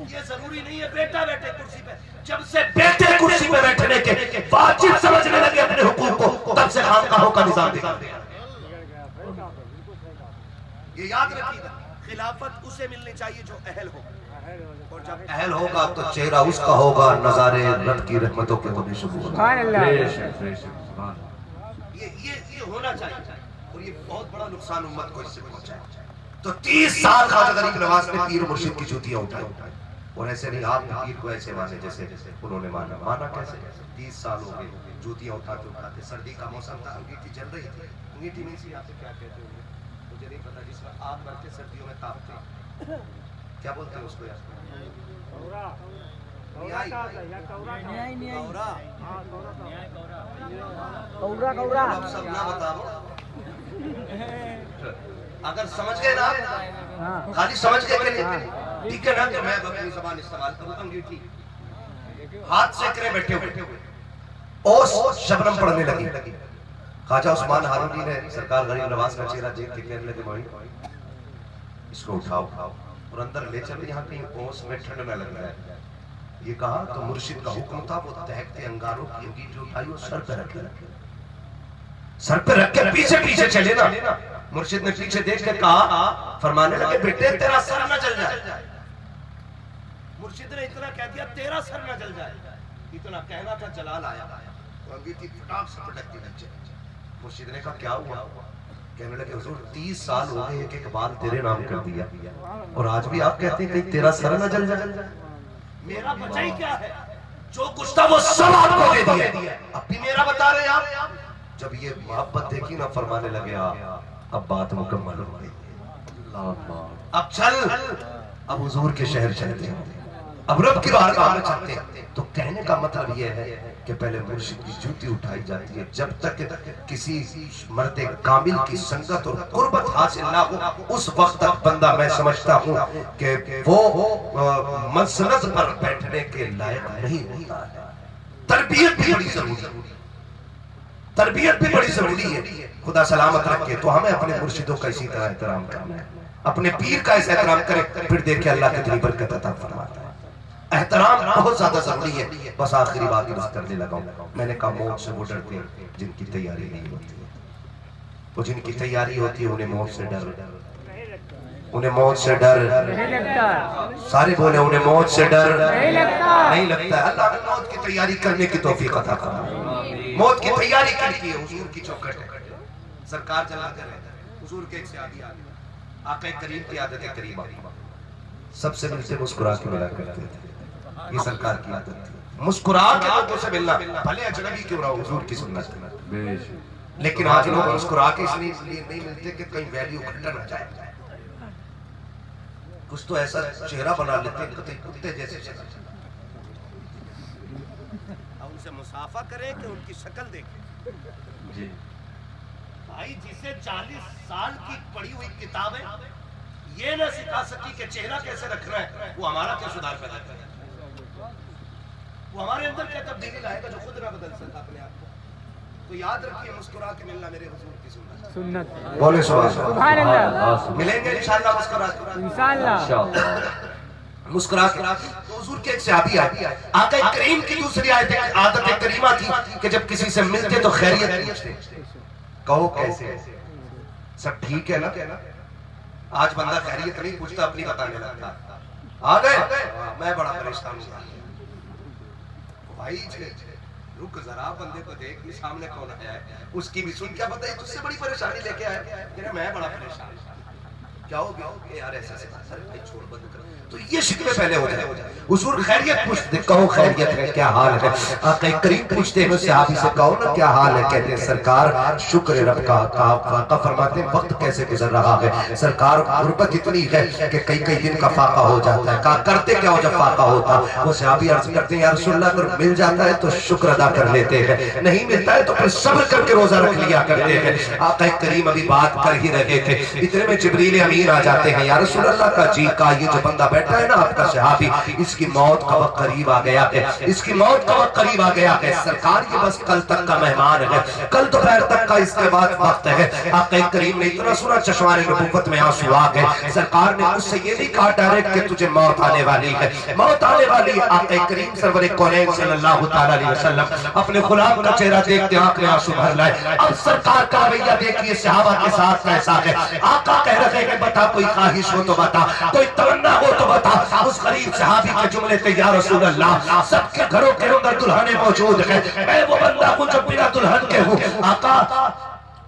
یہ ضروری نہیں ہے بیٹا بیٹھے کرسی پہ. جب سے بیٹے کرسی پہ بیٹھنے کے واجب سمجھنے لگے اپنے حقوق کو تب سے خانقاہوں کا نظام بگڑ گیا. یہ یاد رکھیے گا خلافت اسے ملنی چاہیے جو اہل ہو. اور جب اہل ہوگا تو چہرہ اس کا ہوگا نظارے رب کی رحمتوں کے ہونے شروع ہوگا. سبحان اللہ. بے شک بے شک سبحان اللہ. یہ ہونا چاہیے. اور یہ بہت بڑا نقصان امت کو اس سے پہنچا ہے. تو 30 سال خواجہ غریب نواز نے پیر مرشد کی جوتیاں اٹھائی. اور ایسے نہیں آپ پیر کو ایسے مانے جیسے انہوں نے مانا کیسے. 30 سال ہو گئے جوتیاں اٹھاتے. سردی کا موسم تھا, انگیٹھی چل رہی تھی. انگیٹھی نہیں سی آپ سے کیا کہتے ہوں گے مجھے نہیں پتا, جس میں آگ بڑھتے سردیوں میں تاپتے کیا بولتے ہیں اس کو یار؟ سب نہ بتاؤ. اگر سمجھ گئے نا, خالی سمجھ گئے کہ نہیں ٹھیک ہے نا, تو میں اپنی زبان استعمال کروں. انگیٹھی ہاتھ سے کرے بیٹھے ہوئے اوس شبنم پڑھنے لگی. خواجہ عثمان ہارونی نے سرکار غریب نواز کا چہرہ دیکھ کے کہنے لگے بھائی اس کو اٹھاؤ اور اندر لے چلو, یہاں کہیں اوس میں ٹھنڈ نہ لگ رہا ہے. یہ کہا تو مرشد کا حکم تھا, وہ دہکتے انگاروں کی انگیٹھی اٹھائی اور سر پہ رکھ کے پیچھے پیچھے چلے نا. مرشد نے پیچھے دیکھ کے کہا, فرمانے لگے بیٹے تیرا سر نہ جل جائے. مرشد نے اتنا کہہ دیا تیرا سر نہ جل جائے. اتنا کہنا تھا جلال آیا تو انگیٹھی پٹاک سے پٹکتی بچے. مرشد نے کہا کیا ہوا؟ کہنے لگے حضور 30 سال ہو گئے ایک بال تیرے نام کر دیا اور آج بھی آپ کہتے ہیں کہ تیرا سر نہ جل جائے. میرا بچہ ہی کیا ہے, جو کچھ تھا وہ سب آپ کو دے دیا. اب بھی میرا بتا رہے ہیں آپ. جب یہ محبت دیکھی نا فرمانے لگے اب بات مکمل ہو گئی. اللہ اب چل، اب حضور کے شہر چلتے ہیں، اب رب کی بارگاہ میں چلتے ہیں. تو کہنے کا مطلب یہ ہے کہ پہلے مرشد کی جوتی اٹھائی جاتی ہے. جب تک کسی مرد کامل کی سنگت اور قربت حاصل نہ ہو اس وقت تک بندہ، میں سمجھتا ہوں کہ وہ مسند پر بیٹھنے کے لائق نہیں ہوتا ہے. تربیت بھی بڑی ضروری ہے، تربیت بھی بڑی ضروری ہے. خدا سلامت رکھے. تو ہمیں اپنے مرشدوں کا اسی طرح احترام کرنا ہے، اپنے پیر کا ایسا احترام کریں، پھر دیکھیں اللہ کتنی برکت عطا فرماتا ہے. احترام بہت زیادہ ضروری ہے. بس آخری بات بس کرنے لگا ہوں. میں نے کہا موت سے وہ ڈرتے ہیں جن کی تیاری نہیں ہوتی ہے. وہ جن کی تیاری ہوتی ہے انہیں موت سے ڈر، انہیں موت سے ڈر نہیں لگتا، سارے بولے انہیں موت سے ڈر نہیں لگتا. نہیں لگتا ہے. اللہ نے موت کی تیاری کرنے کی توفیق عطا فرمائے. موت کی تیاری کی ہے. حضور کی چوکھٹ ہے، سرکار چلا کر رہتا ہے. حضور کے ایک سیادی آقا کریم کی عادت کریمہ، سب سے ملتے مسکرا کے ملا کرتے تھے. یہ سرکار کی عادت تھی، مسکرا کے لوگوں سے ملنا، بھلے اجنبی کیوں رہا. حضور کی سنت ہے. بے شک. لیکن آج لوگ مسکرا کے اس لیے نہیں ملتے کہ کہیں ویلیو گھٹا نہ جائے. کچھ تو ایسا چہرہ بنا لیتے ہیں کتے جیسے چہرہ. ان سے مسافہ کریں کہ ان کی شکل دیکھیں. جی بھائی جسے 40 سال کی پڑھی ہوئی کتابیں یہ نہ سکھا سکی کہ چہرہ کیسے رکھنا ہے، وہ ہمارا کیا سدھار پیدا کرے گا؟ وہ ہمارے اندر کیا تبدیلی لائے گا جو خود نہ بدل سکتا اپنے آپ کو؟ تو یاد رکھیے مسکرا کے ملنا میرے حضور کی سنت. سنت. بولے سبحان اللہ. ملیں گے انشاءاللہ مسکرا کے. انشاءاللہ. مسکرا کے. تو حضور کے ایک صحابی آئے، آقا کریم کی دوسری عادت کریمہ تھی کہ جب کسی سے ملتے تو خیریت پوچھتے. کہو کیسے، سب ٹھیک ہے نا؟ آج بندہ خیریت نہیں پوچھتا، اپنی بتانے لگتا. آ گئے، میں بڑا پریشان ہوں. بھائی رک ذرا، بندے کو دیکھ بھی سامنے کون آیا ہے، اس کی بھی سن. کیا پتہ ہے تجھ سے بڑی پریشانی لے کے آیا کہ میں بڑا پریشان ہوں. کیا ہو گیا یار ایسے سے بات ہے بھائی، چھوڑ بند کر. تو یہ شکوے پہلے ہو جائے. حضور خیریت پوچھتے، کہو خیریت ہے، کیا حال ہے. آقا کریم پوچھتے ہیں صحابی سے، کہو نا کیا حال ہے. کہتے ہیں سرکار شکر رب کا. آقا فرماتے ہیں وقت کیسے گزر رہا ہے. سرکار غربت اتنی ہے کہ کئی دن کا فاقہ ہو جاتا ہے. کہا کرتے کیا ہو جب فاقہ ہوتا؟ وہ صحابی عرض کرتے ہیں یا رسول اللہ اگر مل جاتا ہے تو شکر ادا کر لیتے ہیں، نہیں ملتا ہے تو پھر صبر کر کے روزہ رکھ لیا کرتے ہیں. آقا کریم ابھی بات کر ہی رہے تھے، اتنے میں جبریل امین آ جاتے ہیں. یا رسول اللہ کا جی کا یہ جو بندہ بیٹھا ہے نا آپ کا صحابی، اس کی موت کا وقت قریب آ گیا ہے، اس کی موت کا وقت قریب آ گیا ہے. سرکار یہ بس کل تک کا مہمان ہے، کل دوپہر تک کا اس کے بعد وقت ہے. آقا کریم نے اتنا سنا چشمانے نبوت میں آنسو آ گئے. سرکار نے اس سے یہ نہیں کہا ڈائریکٹ کہ تجھے موت آنے والی ہے، موت آنے والی ہے. آقا کریم سرور کونین صلی اللہ تعالی علیہ وسلم اپنے غلام کا چہرہ دیکھتے آنکھ میں آنسو بھر لائے. اب سرکار کا رویہ دیکھیے صحابہ کے ساتھ کیسا ہے. آقا کہہ رہے ہیں بتا کوئی خواہش ہو تو بتا، کوئی تمنا ہو تو بتا. اس غریب صحابی کے جملے تھے یا رسول اللہ سب کے گھروں کے اندر دلہنیں موجود ہیں، میں وہ بندہ ہوں جو بنا دلہن کے ہوں. آقا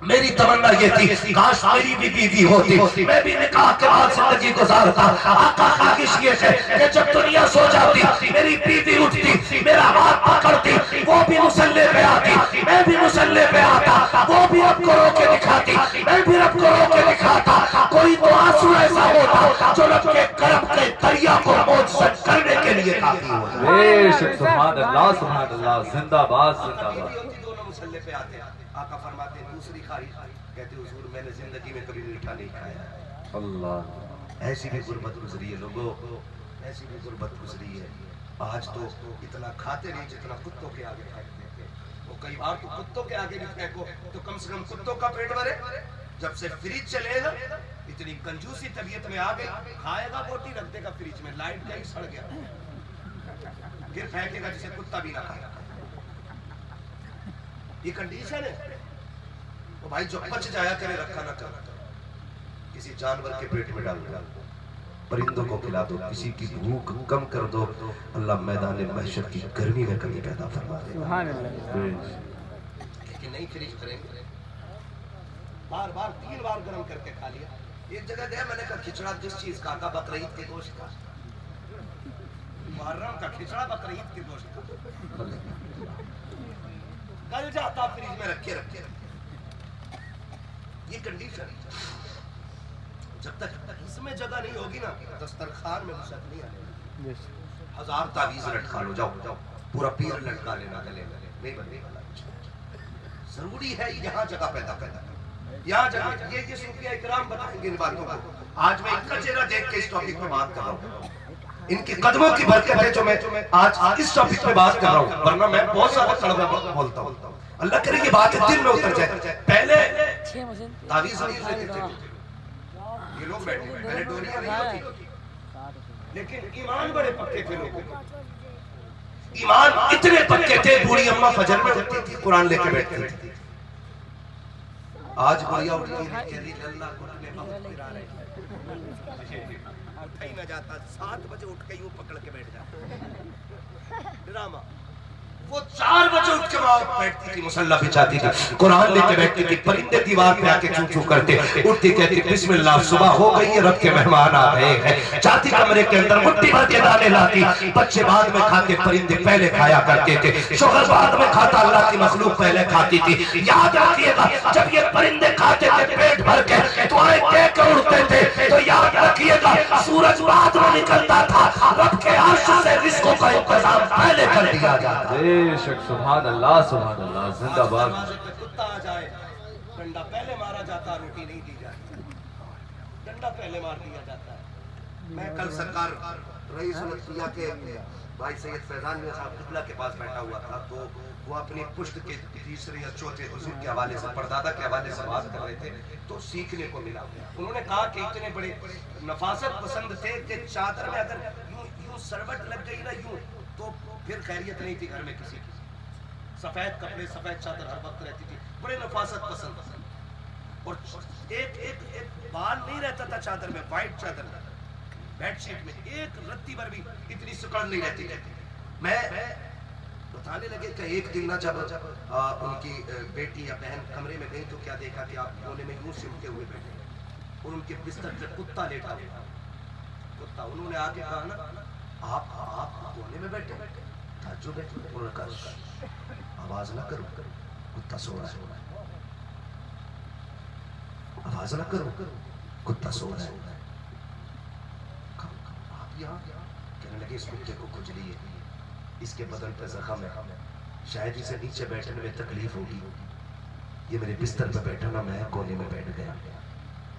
میری تمنا یہ تھی کاش میری بھی بیوی ہوتی، میں بھی نکاح کے بعد زندگی گزارتا. آقا خواہش یہ ہے کہ جب دنیا سو جاتی میری بیوی اٹھتی، میرا ہاتھ پکڑتی، وہ بھی مسلح پہ آتی، میں بھی مسلح پہ آتا، وہ بھی رب کو رو کے دکھاتی، میں بھی رب کو رو کے دکھاتا. کوئی تو آنسو ایسا ہوتا جو رب کے کرم کے دریا کو موجزت کرنے کے لیے کافی ہوتا. بے شک. سبحان اللہ سبحان اللہ. زندہ باد زندہ باد. دونوں مسلح پہ آتے ہیں. آقا فرماتے ہیں دوسری خواہش، کہتے حضور میں نے زندگی میں کبھی میٹھا نہیں کھایا. اللہ. ایسی بھی غربت گزری ہے لوگوں، ایسی بھی غربت گزری ہے. آج تو اتنا کھاتے نہیں جتنا کتوں کے آگے پھینکتے ہیں. وہ کئی بار تو کتوں کے آگے بھی پھینکو تو کم سے کم کتوں کا پیٹ بھرے. جب سے فریج چلے نا اتنی کنجوسی طبیعت میں آ گئی، کھائے گا بوٹی رکھ دے گا فریج میں، لائٹ گئی سڑ گیا، پھر پھینکے گا جسے کتا بھی نہ کھائے. یہ کنڈیشن ہے. وہ بھائی جو بچ جایا کرے رکھا نہ کر، کسی جانور کے پیٹ میں ڈال دو، پرندوں کو کھلا دو، کسی کی بھوک کم کر دو. اللہ میدان محشر کی گرمی میں کمی پیدا فرما دے. سبحان اللہ. لیکن نہیں فریج کریں گے، بار بار 3 بار گرم کر کے کھا لیا. ایک جگہ گیا میں نے کہا کھچڑا جس چیز کا کہا بقرعید کے گوشت کا، محرم کا کھچڑا بقرعید کے گوشت کا گل جاتا فریج میں رکھے. یہ کنڈیشن جب تک اس میں جگہ نہیں ہوگی نا دسترخوان میں وسعت نہیں آنے والی. 1000 تعویذ لٹکا لو، جاؤ پورا پیر لٹکا لینا گلے میں، نہیں بننے والا. ضروری ہے یہاں جگہ پیدا کرنا، یہاں جگہ. یہ صوفیہ اکرام بتائیں گے ان باتوں کو. آج میں ان کا چہرہ دیکھ کے اس ٹاپک پہ بات کر رہا ہوں. ان کے قدموں کی برکت ہے جو میں آج اس ٹاپک پہ بات کر رہا ہوں، ورنہ میں بہت زیادہ کڑوا بولتا ہوں. اللہ کرے یہ بات دل میں اتر جائے. پہلے تعویذ نہیں لیتے تھے یہ لوگ بیٹھے، پہلے ڈوریاں نہیں ہوتی، لیکن ایمان بڑے پکے تھے لوگوں کے. ایمان اتنے پکے تھے بوڑھی اماں فجر میں اٹھتی تھی قرآن لے کے بیٹھتی تھی. آج بڑھیا اٹھتی ہے کہ اللہ کو اپنے وقت پھرا رہے ہیں، اٹھا ہی نہ جاتا، 7 بجے اٹھ کے یوں پکڑ کے بیٹھ جاتا. ڈرامہ. وہ 4 بجے اٹھ کے وہاں بیٹھتی تھی، مصلی بچھاتی تھی، قرآن لے کے بیٹھتی تھی. پرندے دیوار پہ آ کے چوں چوں کرتے، اٹھتی کہتی بسم اللہ، صبح ہو گئی ہے، رب کے مہمان آ گئے ہیں. جاتی کمرے کے اندر مٹھی بھر کے دانے لاتی. بچے بعد میں کھاتے، پرندے پہلے کھایا کرتے تھے. شوہر بعد میں کھاتا، اللہ کی مخلوق پہلے کھاتی تھی. یاد رکھیے گا جب یہ پرندے کھاتے تھے پیٹ بھر کے، دعائیں دے کر اٹھتے تھے، تو یاد رکھیے گا سورج بعد میں نکلتا تھا، رب کے عرش سے رزقوں کا انتظام پہلے کر دیا جاتا. بے شک سبحان اللہ سبحان اللہ. زندہ باد. دروازے پہ کتا آ جائے، ڈنڈا پہلے مارا جاتا، روٹی نہیں دی جاتی، ڈنڈا پہلے مار دیا جاتا ہے. میں کل سرکار رئیس الانبیاء کے بھائی سید فیضان میاں صاحب قبلہ کے پاس بیٹھا ہوا تھا، تو وہ اپنی پشت کے تیسرے یا چوتھے حضور کے حوالے سے، پردادا کے حوالے سے بات کر رہے تھے، تو سیکھنے کو ملا. انہوں نے کہا کہ اتنے بڑے نفاست پسند تھے کہ چادر میں اگر یوں سروٹ لگ گئی نا یوں، تو پھر خیریت نہیں تھی گھر میں کسی کی. سفید کپڑے، سفید چادر ہر وقت رہتی تھی. بڑے نفاست پسند. اور ایک بال نہیں رہتا تھا چادر میں، وائٹ چادر میں، بیڈ شیٹ میں ایک رتی بھر بھی اتنی سکڑ نہیں رہتی. میں بتانے لگے کہ ایک دن جب ان کی بیٹی یا بہن کمرے میں گئی تو کیا دیکھا کہ آپ کونے میں یوں سمٹے ہوئے بیٹھے اور ان کے بستر پہ کتا لیٹا ہوا. کتا. انہوں نے آگے کہا نا آپ کونے میں بیٹھے، تعجب ہے. انہوں نے کہا آواز نہ کرو، کتا سو رہا ہے. آواز نہ کرو، کتا سو رہا ہے. آپ یہاں کہنے لگے اس کتے کو کھجلی ہے، اس کے بدن پہ زخم ہے، شاید اسے نیچے بیٹھنے میں تکلیف ہوگی. یہ میرے بستر پہ بیٹھا نا، میں کونے میں بیٹھ گیا.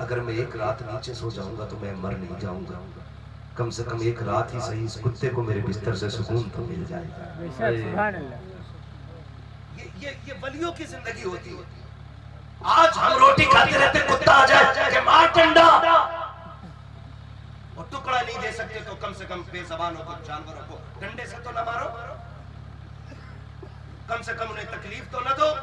اگر میں ایک رات نیچے سو جاؤں گا تو میں مر نہیں جاؤں گا. کم سے کم ایک رات ہی صحیح اس کتے کو میرے بستر سے سکون تو مل جائے گا. یہ ولیوں کی زندگی ہوتی ہے. آج ہم روٹی کھاتے رہتے، کتا آ جائے کہ مار ڈنڈا، اور ٹکڑا نہیں دے سکتے تو کم سے کم بے زبانوں کو، جانوروں کو ڈنڈے سے تو نہ مارو، کم سے کم انہیں تکلیف تو نہ دو،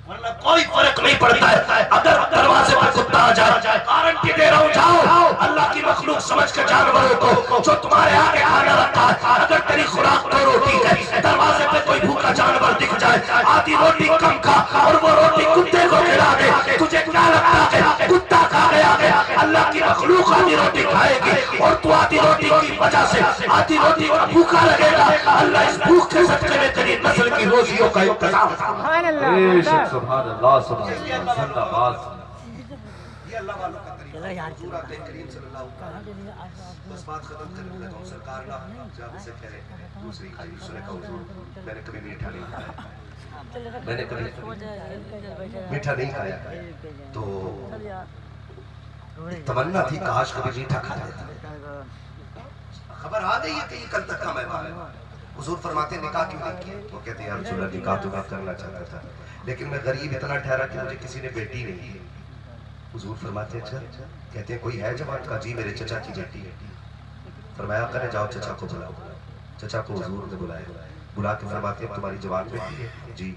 ورنہ کوئی فرق نہیں پڑتا ہے. اگر دروازے پر کتا آ جائے، گارنٹی دے رہا ہوں، جاؤ اللہ کی مخلوق سمجھ کے جانوروں کو جو تمہارے آگے کھانا رکھا ہے، اگر تیری خوراک تو روٹی ہے، دروازے پہ کوئی بھوکا جانور دکھ جائے، آدھی روٹی کم کھا اور وہ روٹی کتے کو کھلا دے. تجھے کیا لگتا ہے کتا کھا گیا ہے؟ اللہ کی مخلوق آدھی روٹی کھائے گی اور تو آدھی روٹی کی وجہ سے آدھی روٹی کا بھوکا لگے گا. اللہ اس بھوک کے صدقے میں تیری نسل کی روزیوں کا انتظام فرمائے. بے شک سبحان اللہ سبحان اللہ. زندہ باد. یہ اللہ والوں کا طریقہ ہے. حضور کریم صلی اللہ علیہ وسلم. بس بات ختم کرنے لگا ہوں. سرکار نا جب اسے کہہ رہے دوسری کھائی، اس نے کہا حضور میں نے کبھی میٹھا نہیں کھایا، میں نے کبھی میٹھا نہیں کھایا. تو تمنا تھی کاش کبھی میٹھا کھا لیتا. خبر آ گئی ہے کہ یہ کل تک کا مہمان ہے. حضور فرماتے نکاح کیوں نہیں کیا؟ وہ کہتے ہیں یا رسول اللہ نکاح تو میں کرنا چاہتا تھا، لیکن میں غریب اتنا ٹھہرا کہ مجھے کسی نے بیٹی نہیں دی. حضور فرماتے اچھا، کہتے ہیں کوئی ہے جوان کا؟ جی میرے چچا کی بیٹی ہے. فرمایا کرے جاؤ چچا کو بلاؤ. چچا کو حضور نے بلا کے فرماتے ہیں تمہاری جوان بیٹی ہے؟ جی.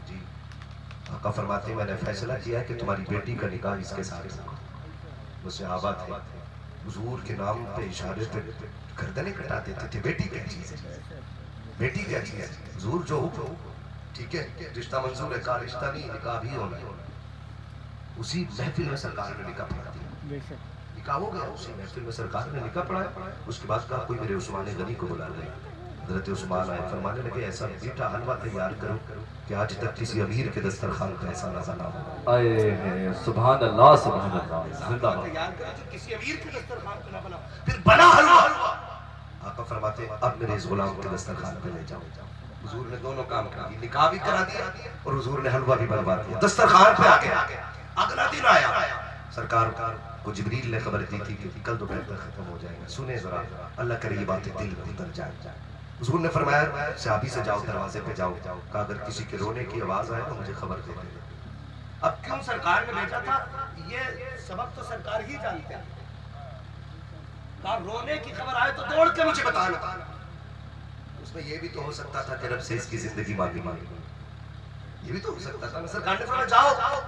آقا فرماتے ہیں میں نے فیصلہ کیا ہے کہ تمہاری بیٹی کا نکاح اس کے ساتھ ہوگا. وہ صحابہ تھے، حضور کے نام پہ اشارے پہ گردنیں کٹا دیتے تھے. بیٹی کیا چیز ہے؟ بیٹی کیا چیز ہے؟ حضور جو حکم، ٹھیک ہے رشتہ منظور ہے، کا رشتہ نہیں، نکاح بھی ہونا. اسی محفل میں سرکار نے نکاح پڑھا دیا. نکاح ہو گیا اسی محفل میں سرکار نے نکاح پڑھایا. اس کے بعد کہا کوئی میرے عثمان غنی کو بلا لے. حضرت عثمان آئے، فرمانے لگے ایسا میٹھا حلوہ تیار کرو کہ آج تک کسی امیر کے دسترخوان پہ ایسا نہ بنا ہو۔ اے سبحان اللہ سبحان اللہ، زندہ باد۔ تیار کرو جو کسی امیر کے دسترخوان پہ نہ بنا ہو، پھر بنا حلوہ۔ آقا فرماتے ہیں اب میرے اس غلام کے دسترخوان پہ لے جاؤ۔ حضور نے دونوں کام کر دیے، نکاح بھی کرا دیا اور حضور نے حلوہ بھی بنوا دیا، دسترخوان پہ آ گیا۔ اگلا دن آیا، سرکار کو جبریل نے خبر دی تھی کہ کل دوپہر تک ختم ہو جائے گا، سنیں ذرا، اللہ کرے یہ باتیں دل میں اتر جائیں۔ حضور نے فرمایا صحابی سے جاؤ، دروازے پہ جاؤ، کہا اگر کسی کے رونے کی آواز آئے تو مجھے خبر دے دے۔ اب کیوں سرکار نے بھیجا تھا؟ یہ سبب تو سرکار ہی جانتے ہیں۔ کہا رونے کی خبر آئے تو دوڑ کے مجھے بتانا۔ اس میں یہ بھی تو ہو سکتا تھا کہ رب سے اس کی زندگی مانگی، یہ بھی تو ہو سکتا تھا۔ سرکار نے فرمایا جاؤ،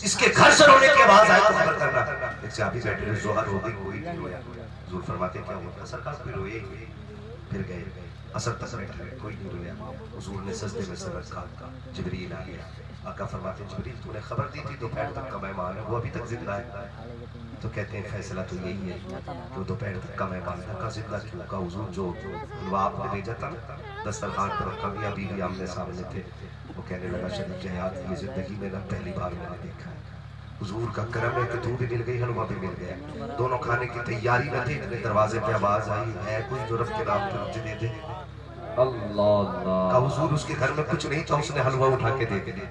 جس کے گھر سے رونے کی آواز آئے تو خبر کرنا۔ ایک صحابی بیٹھے رہے، ظہر ہو گئی، کوئی نہیں رویا۔ حضور فرماتے کیا ہوا؟ سرکار کوئی روئے ہی، پھر گئے، اثر تک بیٹھے رہے، کوئی نہیں رویا۔ حضور نے سجدے میں سر رکھا، جبریل آ گیا۔ آقا فرماتے جبریل تو نے خبر دی تھی دوپہر تک کا مہمان ہے، وہ ابھی تک زندہ ہے؟ تو کہتے ہیں فیصلہ تو یہی ہے کہ وہ دوپہر تک کا مہمان تھا، کا زندہ کیوں؟ کا حضور جو حلوہ آپ نے بھیجا تھا دسترخوان پر رکھا، میاں بیوی آمنے سامنے تھے، وہ کہنے لگا شریک حیات یہ زندگی میں نہ پہلی بار میں نے دیکھا ہے، حضور کا کرم ہے کہ تو بھی مل گئی، حلوہ بھی مل گیا۔ دونوں کھانے کی تیاری میں تھے، اتنے دروازے پہ آواز آئی ہے کوئی جو رب کے نام پہ مجھے دے دے۔ اللہ اللہ، کہا حضور اس کے گھر میں کچھ نہیں تھا، اس نے حلوہ اٹھا کے دے دیا۔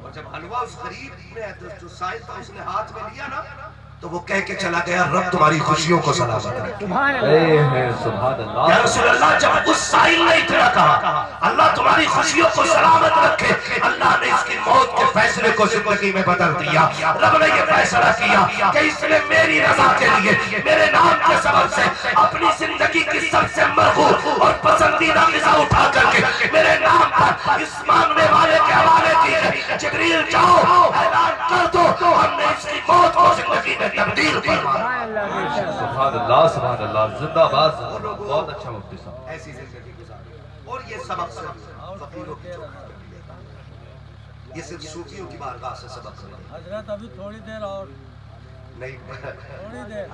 اور جب حلوہ اس غریب نے جو سائل تھا اس نے ہاتھ میں لیا نا تو وہ کہہ کے چلا گیا رب تمہاری خوشیوں کو سلامت رکھے۔ اے سبحان اللہ، یا رسول اللہ جب اس سائل نے اتنا کہا اللہ تمہاری خوشیوں کو سلامت رکھے، اللہ نے اس کی موت کے فیصلے کو زندگی میں بدل دیا۔ رب نے یہ فیصلہ کیا کہ اس نے میری رضا کے لیے میرے نام کے سبب سے اپنی زندگی کی سب سے مرغوب اور پسندیدہ غذا اٹھا کر کے میرے نام پر اس مانگنے والے کے حوالے کی ہے۔ جبریل جاؤ اعلان کر دو ہم نے اس کی موت کو زندگی میں تبدیل فرمایا۔ سبحان اللہ سبحان اللہ، زندہ باد، بہت اچھا مفتی صاحب۔ ایسی زندگی گزاری اور یہ سبق سے فقیروں کی چوکھٹ پر ملے گا، یہ صرف صوفیوں کی بارگاہ سے سبق سے ملے گا۔ حضرت ابھی تھوڑی دیر اور نہیں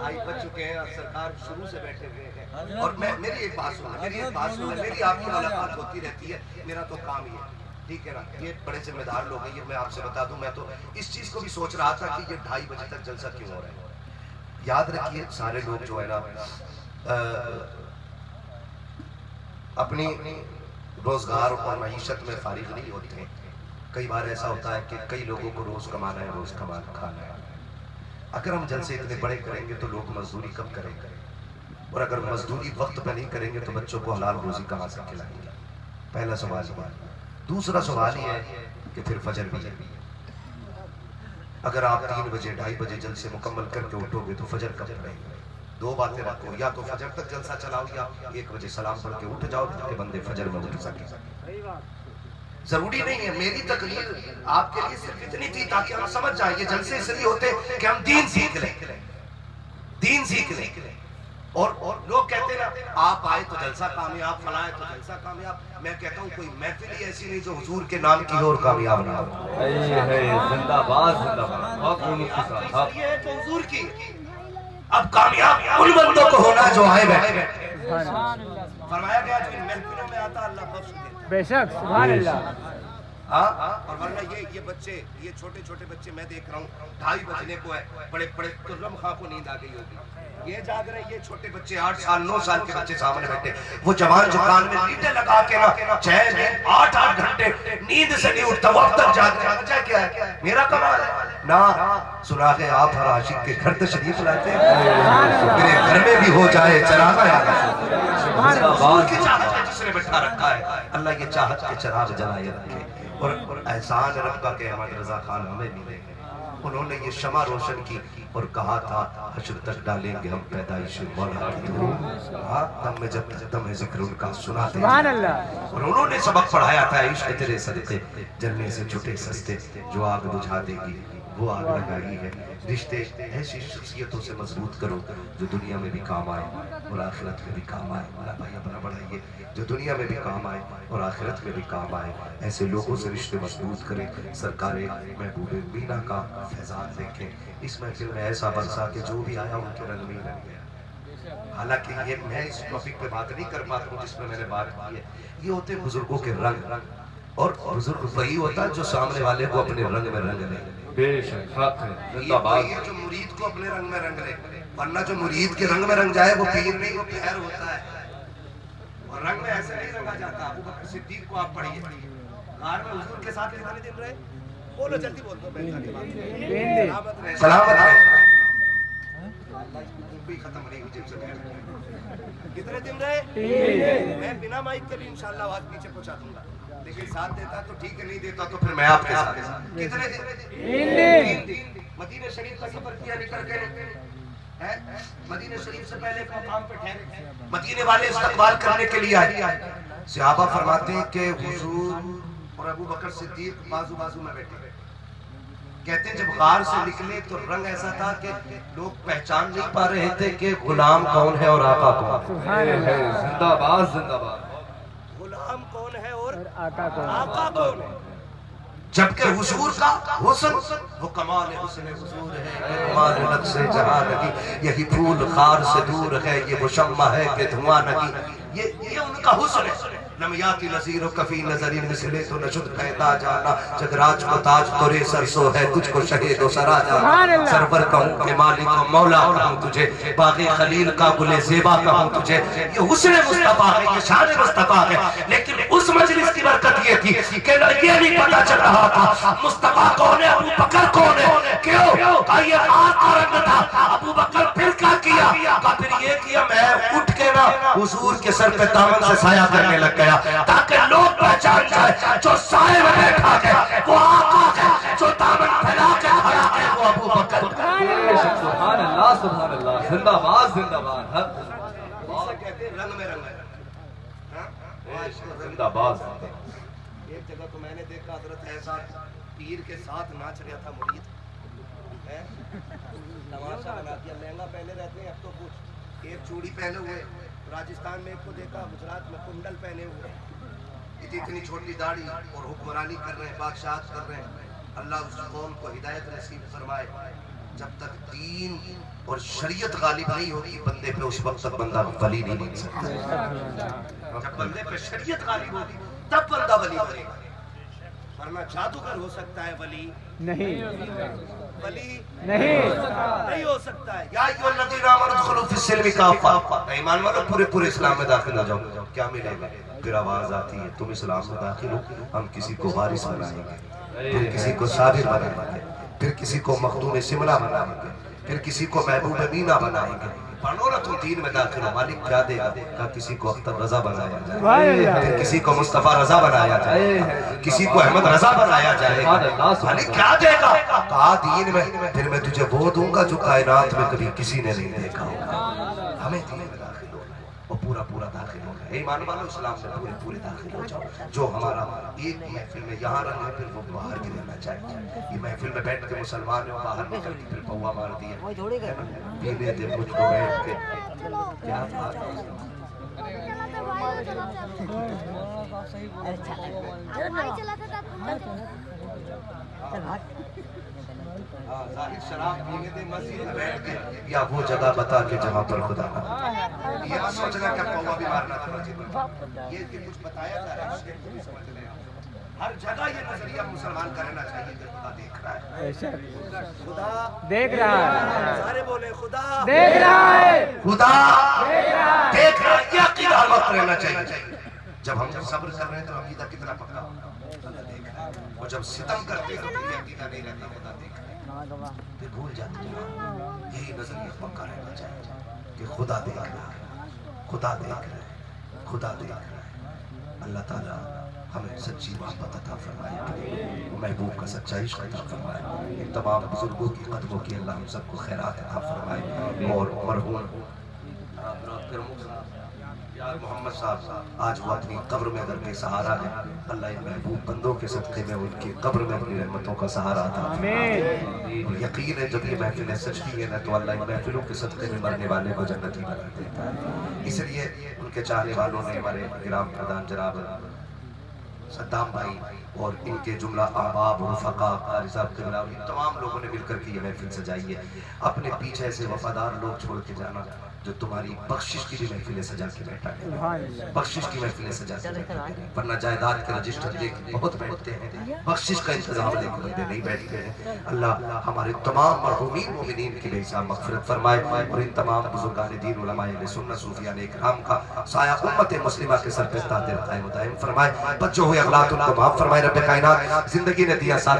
آئی بچ چکے ہیں، سرکار شروع سے بیٹھے ہوئے ہیں۔ اور میری ایک بات سنو، میری آپ کی ملاقات ہوتی رہتی ہے، میرا تو کام ہی ہے، ٹھیک ہے نا؟ یہ بڑے ذمہ دار لوگ ہیں، یہ میں آپ سے بتا دوں، میں تو اس چیز کو بھی سوچ رہا تھا کہ یہ 2:30 بجے تک جلسہ کیوں ہو رہا ہے۔ یاد رکھیے سارے لوگ جو ہے نا اپنی روزگار اور معیشت میں فارغ نہیں ہوتے ہیں۔ کئی بار ایسا ہوتا ہے کہ کئی لوگوں کو روز کمانا ہے، روز کھانا ہے۔ اگر ہم جلسے اتنے بڑے کریں گے تو لوگ مزدوری کب کریں گے؟ اور اگر مزدوری وقت پہ نہیں کریں گے تو بچوں کو حلال روزی کہاں سے کھلائیں گے؟ پہلا سوال یہ۔ دوسرا سوال یہ ہے کہ پھر فجر بھی ہے۔ اگر آپ 3 بجے 2:30 بجے جلسے مکمل کر کے اٹھو گے تو فجر کب پڑے گی؟ 2 باتیں رکھو، یا تو فجر تک جلسہ چلاؤ یا 1 بجے سلام پڑھ کے اٹھ جاؤ تاکہ بندے فجر میں اٹھ سکیں۔ ضروری نہیں ہے، میری تقریر آپ کے لیے صرف اتنی تھی تاکہ ہم سمجھ جائیں یہ جلسے اس لیے ہوتے کہ ہم دین سیکھ لیں، دین سیکھ لیں۔ اور لوگ کہتے ہیں نا آپ آئے تو جلسہ کامیاب، فلاں آئے تو جلسہ کامیاب۔ میں کہتا ہوں کوئی محفل ہی ایسی نہیں جو حضور کے نام کی اور کامیاب نہ ہو۔ زندہ باد زندہ باد، بہت مفتی صاحب۔ یہ ہے کہ حضور کی اب کامیاب ان بندوں کو ہونا جو آئے بیٹھے۔ فرمایا گیا جو ان محفلوں میں آتا اللہ بخش دیتا۔ بے شک، سبحان اللہ۔ اور ورنہ یہ بچے، یہ چھوٹے چھوٹے بچے میں دیکھ رہا ہوں 2:30 بجنے کو ہے، بڑے بڑے ترم خواہ کو نیند آ گئی ہوگی، یہ جاگ رہے، یہ چھوٹے بچے 8 سال 9 سال کے بچے سامنے بیٹھے، وہ جوان جو کان میں لیٹے لگا کے نا 6 دن 8 گھنٹے نیند سے نہیں اٹھتا، وہ اب تک جاگ رہے ہیں۔ وجہ کیا ہے؟ میرا کمال ہے نا، سنا کہ آپ ہر عاشق کے گھر تشریف لاتے ہیں، میرے گھر میں بھی ہو جائے چراغا یا حضور کی چاہت ہے جس نے بٹھا رکھا ہے، اللہ یہ چاہت کے چراغ جلائے رکھے۔ اور احسان رب کا کہ احمد رضا خان ہمیں ملے گے، انہوں نے یہ شمع روشن کی اور کہا تھا حشر تک ڈالیں گے ہم پیدائش مولا کی دھوم، دم میں جب تک دم ہے ذکر ان کا سناتے سبحان اللہ۔ اور انہوں نے سبق پڑھایا تھا عشق تیرے صدقے جلنے سے چھٹے سستے، جو آگ بجھا دے گی وہ آگ لگائی ہے۔ رشتے ایسی شخصیتوں سے مضبوط کرو جو دنیا میں بھی کام آئے اور آخرت میں بھی کام آئے۔ مولا بھائی اپنا بڑھائیے، جو دنیا میں بھی کام آئے اور آخرت میں بھی کام آئے، ایسے لوگوں سے رشتے مضبوط کریں۔ سرکار محبوب مینا کا فیضان دیکھیں، اس محفل میں ایسا برسا کہ جو بھی آیا ان کے رنگ میں رنگ گیا۔ حالانکہ یہ میں اس ٹاپک پہ بات نہیں کر پاتا ہوں جس میں میں نے بات کی ہے. یہ ہوتے ہیں بزرگوں کے رنگ، اور بزرگ وہی ہوتا ہے جو سامنے والے کو اپنے رنگ میں رنگ لے. بے شک حق ہے، زندہ باد. یہ جو مرید کو اپنے رنگ میں رنگ لے، ورنہ جو مرید کے رنگ میں رنگ جائے وہ پیر نہیں، وہ پیر ہوتا ہے. اور رنگ میں ایسے نہیں رنگا جاتا. ابو بکر صدیق کو آپ پڑھیے، غار میں حضور کے ساتھ کتنے دن رہے؟ بولو جلدی بول دو. سلامت رہے، سلامت رہے. ختم نہیں ہوئی جب سے کتنے دن رہے؟ میں بنا مائک کے بھی انشاءاللہ آواز پیچھے پہنچا دوں گا، لیکن ساتھ دیتا تو ٹھیک ہے، نہیں دیتا تو پھر میں آپ کے ساتھ. کتنے دن؟ 3 دن. مدینہ شریف کا سفر کیا نکل گئے. مدینہ شریف سے پہلے ایک مقام پہ ٹھہرے، مدینے والے استقبال کرنے کے لیے آئے. صحابہ فرماتے ہیں کہ حضور اور ابو بکر صدیق بازو بازو میں بیٹھے. کہتے ہیں جب غار سے نکلے تو رنگ ایسا تھا کہ لوگ پہچان نہیں پا رہے تھے کہ غلام کون ہے اور آقا کون ہے. زندہ باد، زندہ باد. غلام کون ہے اور آقا کون ہے. جبکہ حضور کا حسن وہ کمال حسن حضور ہے، کمال نقش جہاں لگی. یہی پھول خار سے دور ہے، یہ وہ شمع ہے کہ دھواں لگی. یہ ان کا حسن ہے. نمیاتی نظیر و کفی نظری مثلے تو نشد پیدا جانا. جگ راج کو تاج تورے سرسو ہے، تجھ کو شہید و سرا جانا. سرور کہوں کہ مالک و مولا کہوں تجھے، باغ خلیل کا گل زیبا کہوں تجھے. یہ حسن مصطفیٰ ہے، یہ شان مصطفیٰ ہے. لیکن اس مجلس کی برکت یہ تھی کہ یہ نہیں پتا چل رہا تھا مصطفیٰ کون ہے، ابو بکر کون ہے. کیوں کہ یہ آگ کا رنگ تھا. ابو بکر پھر کیا کیا؟ پھر یہ کیا میں اٹھ کے نا حضور کے سر پہ دامن سے سایہ کرنے لگ گیا تاکہ لوگ پہچان جائے جو سائے میں بیٹھا ہے وہ آقا ہے، جو دامن پھیلا کے کھڑا ہے وہ ابو بکر. سبحان اللہ، سبحان اللہ. زندہ باد، زندہ باد. اسے کہتے ہیں رنگ میں رنگ ہے. زندہ باد. ایک جگہ تو میں نے دیکھا حضرت ایسا پیر کے ساتھ ناچ رہا تھا مرید. تماشا بنا دیا. لہنگا پہنے رہتے ہیں اب تو کچھ، ایک چوڑی پہنے ہوئے. راجستھان میں ایک کو دیکھا، گجرات میں کنڈل پہنے ہوئے، اتنی چھوٹی داڑھی، اور حکمرانی کر رہے ہیں، بادشاہت کر رہے ہیں. اللہ اس قوم کو ہدایت نصیب فرمائے. جب تک دین اور شریعت غالب نہیں ہوگی بندے پہ اس وقت تک بندہ ولی نہیں بن سکتا. جب بندے پہ شریعت غالب ہوگی تب بندہ ولی بنے گا. ورنہ جادوگر ہو سکتا ہے، ولی نہیں، ولی نہیں ہو سکتا ہے. یا ایھا الذین آمنوا ادخلوا فی السلم کافہ. ایمان والو پورے اسلام میں داخل ہو جاؤ. کیا ملے گا؟ پھر آواز آتی ہے تم اسلام میں داخل ہو، ہم کسی کو وارث بنائیں گے، پھر کسی کو صابر بنائیں گے، پھر کسی کو مخدوم سمرہ بنائیں گے، پھر کسی کو محبوب مینا بنائیں گے. پڑھو نا تم دین میں داخل ہو. مالک کیا دے گا؟ کہا کسی کو اختر رضا بنایا جائے، پھر کسی کو مصطفیٰ رضا بنایا جائے، کسی کو احمد رضا بنایا جائے. مالک کیا دے گا؟ کہا دین میں پھر میں تجھے وہ دوں گا جو کائنات میں کبھی کسی نے نہیں دیکھا ہوگا. ہمیں دین میں داخل ہونا اور پورا داخل ہونا. ایمان والو اسلام میں پورے داخل ہو جاؤ. جو ہمارا ایک محفل میں یہاں رنگ ہے پھر وہ باہر بھی رہنا چاہیے. یہ محفل میں بیٹھ کے مسلمان ہو، باہر نکل کے پھر پوا مار دیا پینے دے مجھ کو بیٹھ کے. کیا بات ظاہر شراب پینے دے مسجد میں بیٹھ کے، یا وہ جگہ بتا کے جہاں پر خدا نہ. یہ مت سوچنا کہ پوا بھی مارنا تھا مسجد میں. یہ کچھ بتایا جا رہا ہے، اس کے بھی سمجھ لیں. ہر جگہ یہ نظریہ مسلمان کا رہنا چاہیے کہ خدا دیکھ رہا ہے. خدا دیکھ رہا ہے. سارے بولے خدا دیکھ رہا ہے. خدا دیکھ رہا ہے. یہ عقیدہ ہر وقت رہنا چاہیے. جب ہم صبر کر رہے ہیں تو عقیدہ کتنا پکا خدا دیکھ رہا ہے. اور جب ستم کرتے ہیں تو یہ عقیدہ نہیں رہتا خدا دیکھ رہا ہے. پھر بھول جاتے ہیں. یہی نظریہ پکا رہنا چاہیے کہ خدا دیکھ رہا ہے، خدا دیکھ رہا ہے، خدا دیکھ رہا ہے. اللہ تعالیٰ ہمیں سچی محبت عطا فرمائے، محبوب کا سچا عشق عطا فرمائے. ان تمام بزرگوں کی قدموں کی اللہ ہم سب کو خیرات عطا فرمائے. اور مرحوم یار محمد صاحب آج وہ اپنی قبر میں اگر بے سہارا ہے، اللہ ان محبوب بندوں کے صدقے میں ان کی قبر میں اپنی رحمتوں کا سہارا عطا فرمائے. اور یقین ہے جب یہ محفلیں سجتی ہیں نا تو اللہ ان محفلوں کے صدقے میں مرنے والے کو جنتی بنا دیتا ہے. اس لیے ان کے چاہنے والوں نے ہمارے گرام پردھان جناب صدام بھائی اور ان کے جملہ احباب رفقا قاری صاحب قبلہ تمام لوگوں نے مل کر کے یہ محفل سجائی ہے. اپنے پیچھے سے وفادار لوگ چھوڑ کے جانا جو تمہاری بخشش کی بھی محفلیں سجا کے بیٹھا ہے، بخشش کی محفلیں سجا کے بیٹھا ہے، ورنہ جائیداد کے رجسٹر لے کے بہت بیٹھتے ہیں، بخشش کا انتظام لے کے بندے نہیں بیٹھتے ہیں۔ اللہ ہمارے تمام مرحومین مومنین کی بے حساب مغفرت فرمائے، اور ان تمام بزرگان دین علماء اہل سنت صوفیان اکرام کا سایہ امت مسلمہ کے سر پہ قائم و دائم فرمائے، بچوں ہوئے اغلاط ان کو معاف فرمائے۔ رب کائنات زندگی نے دیا ساتھ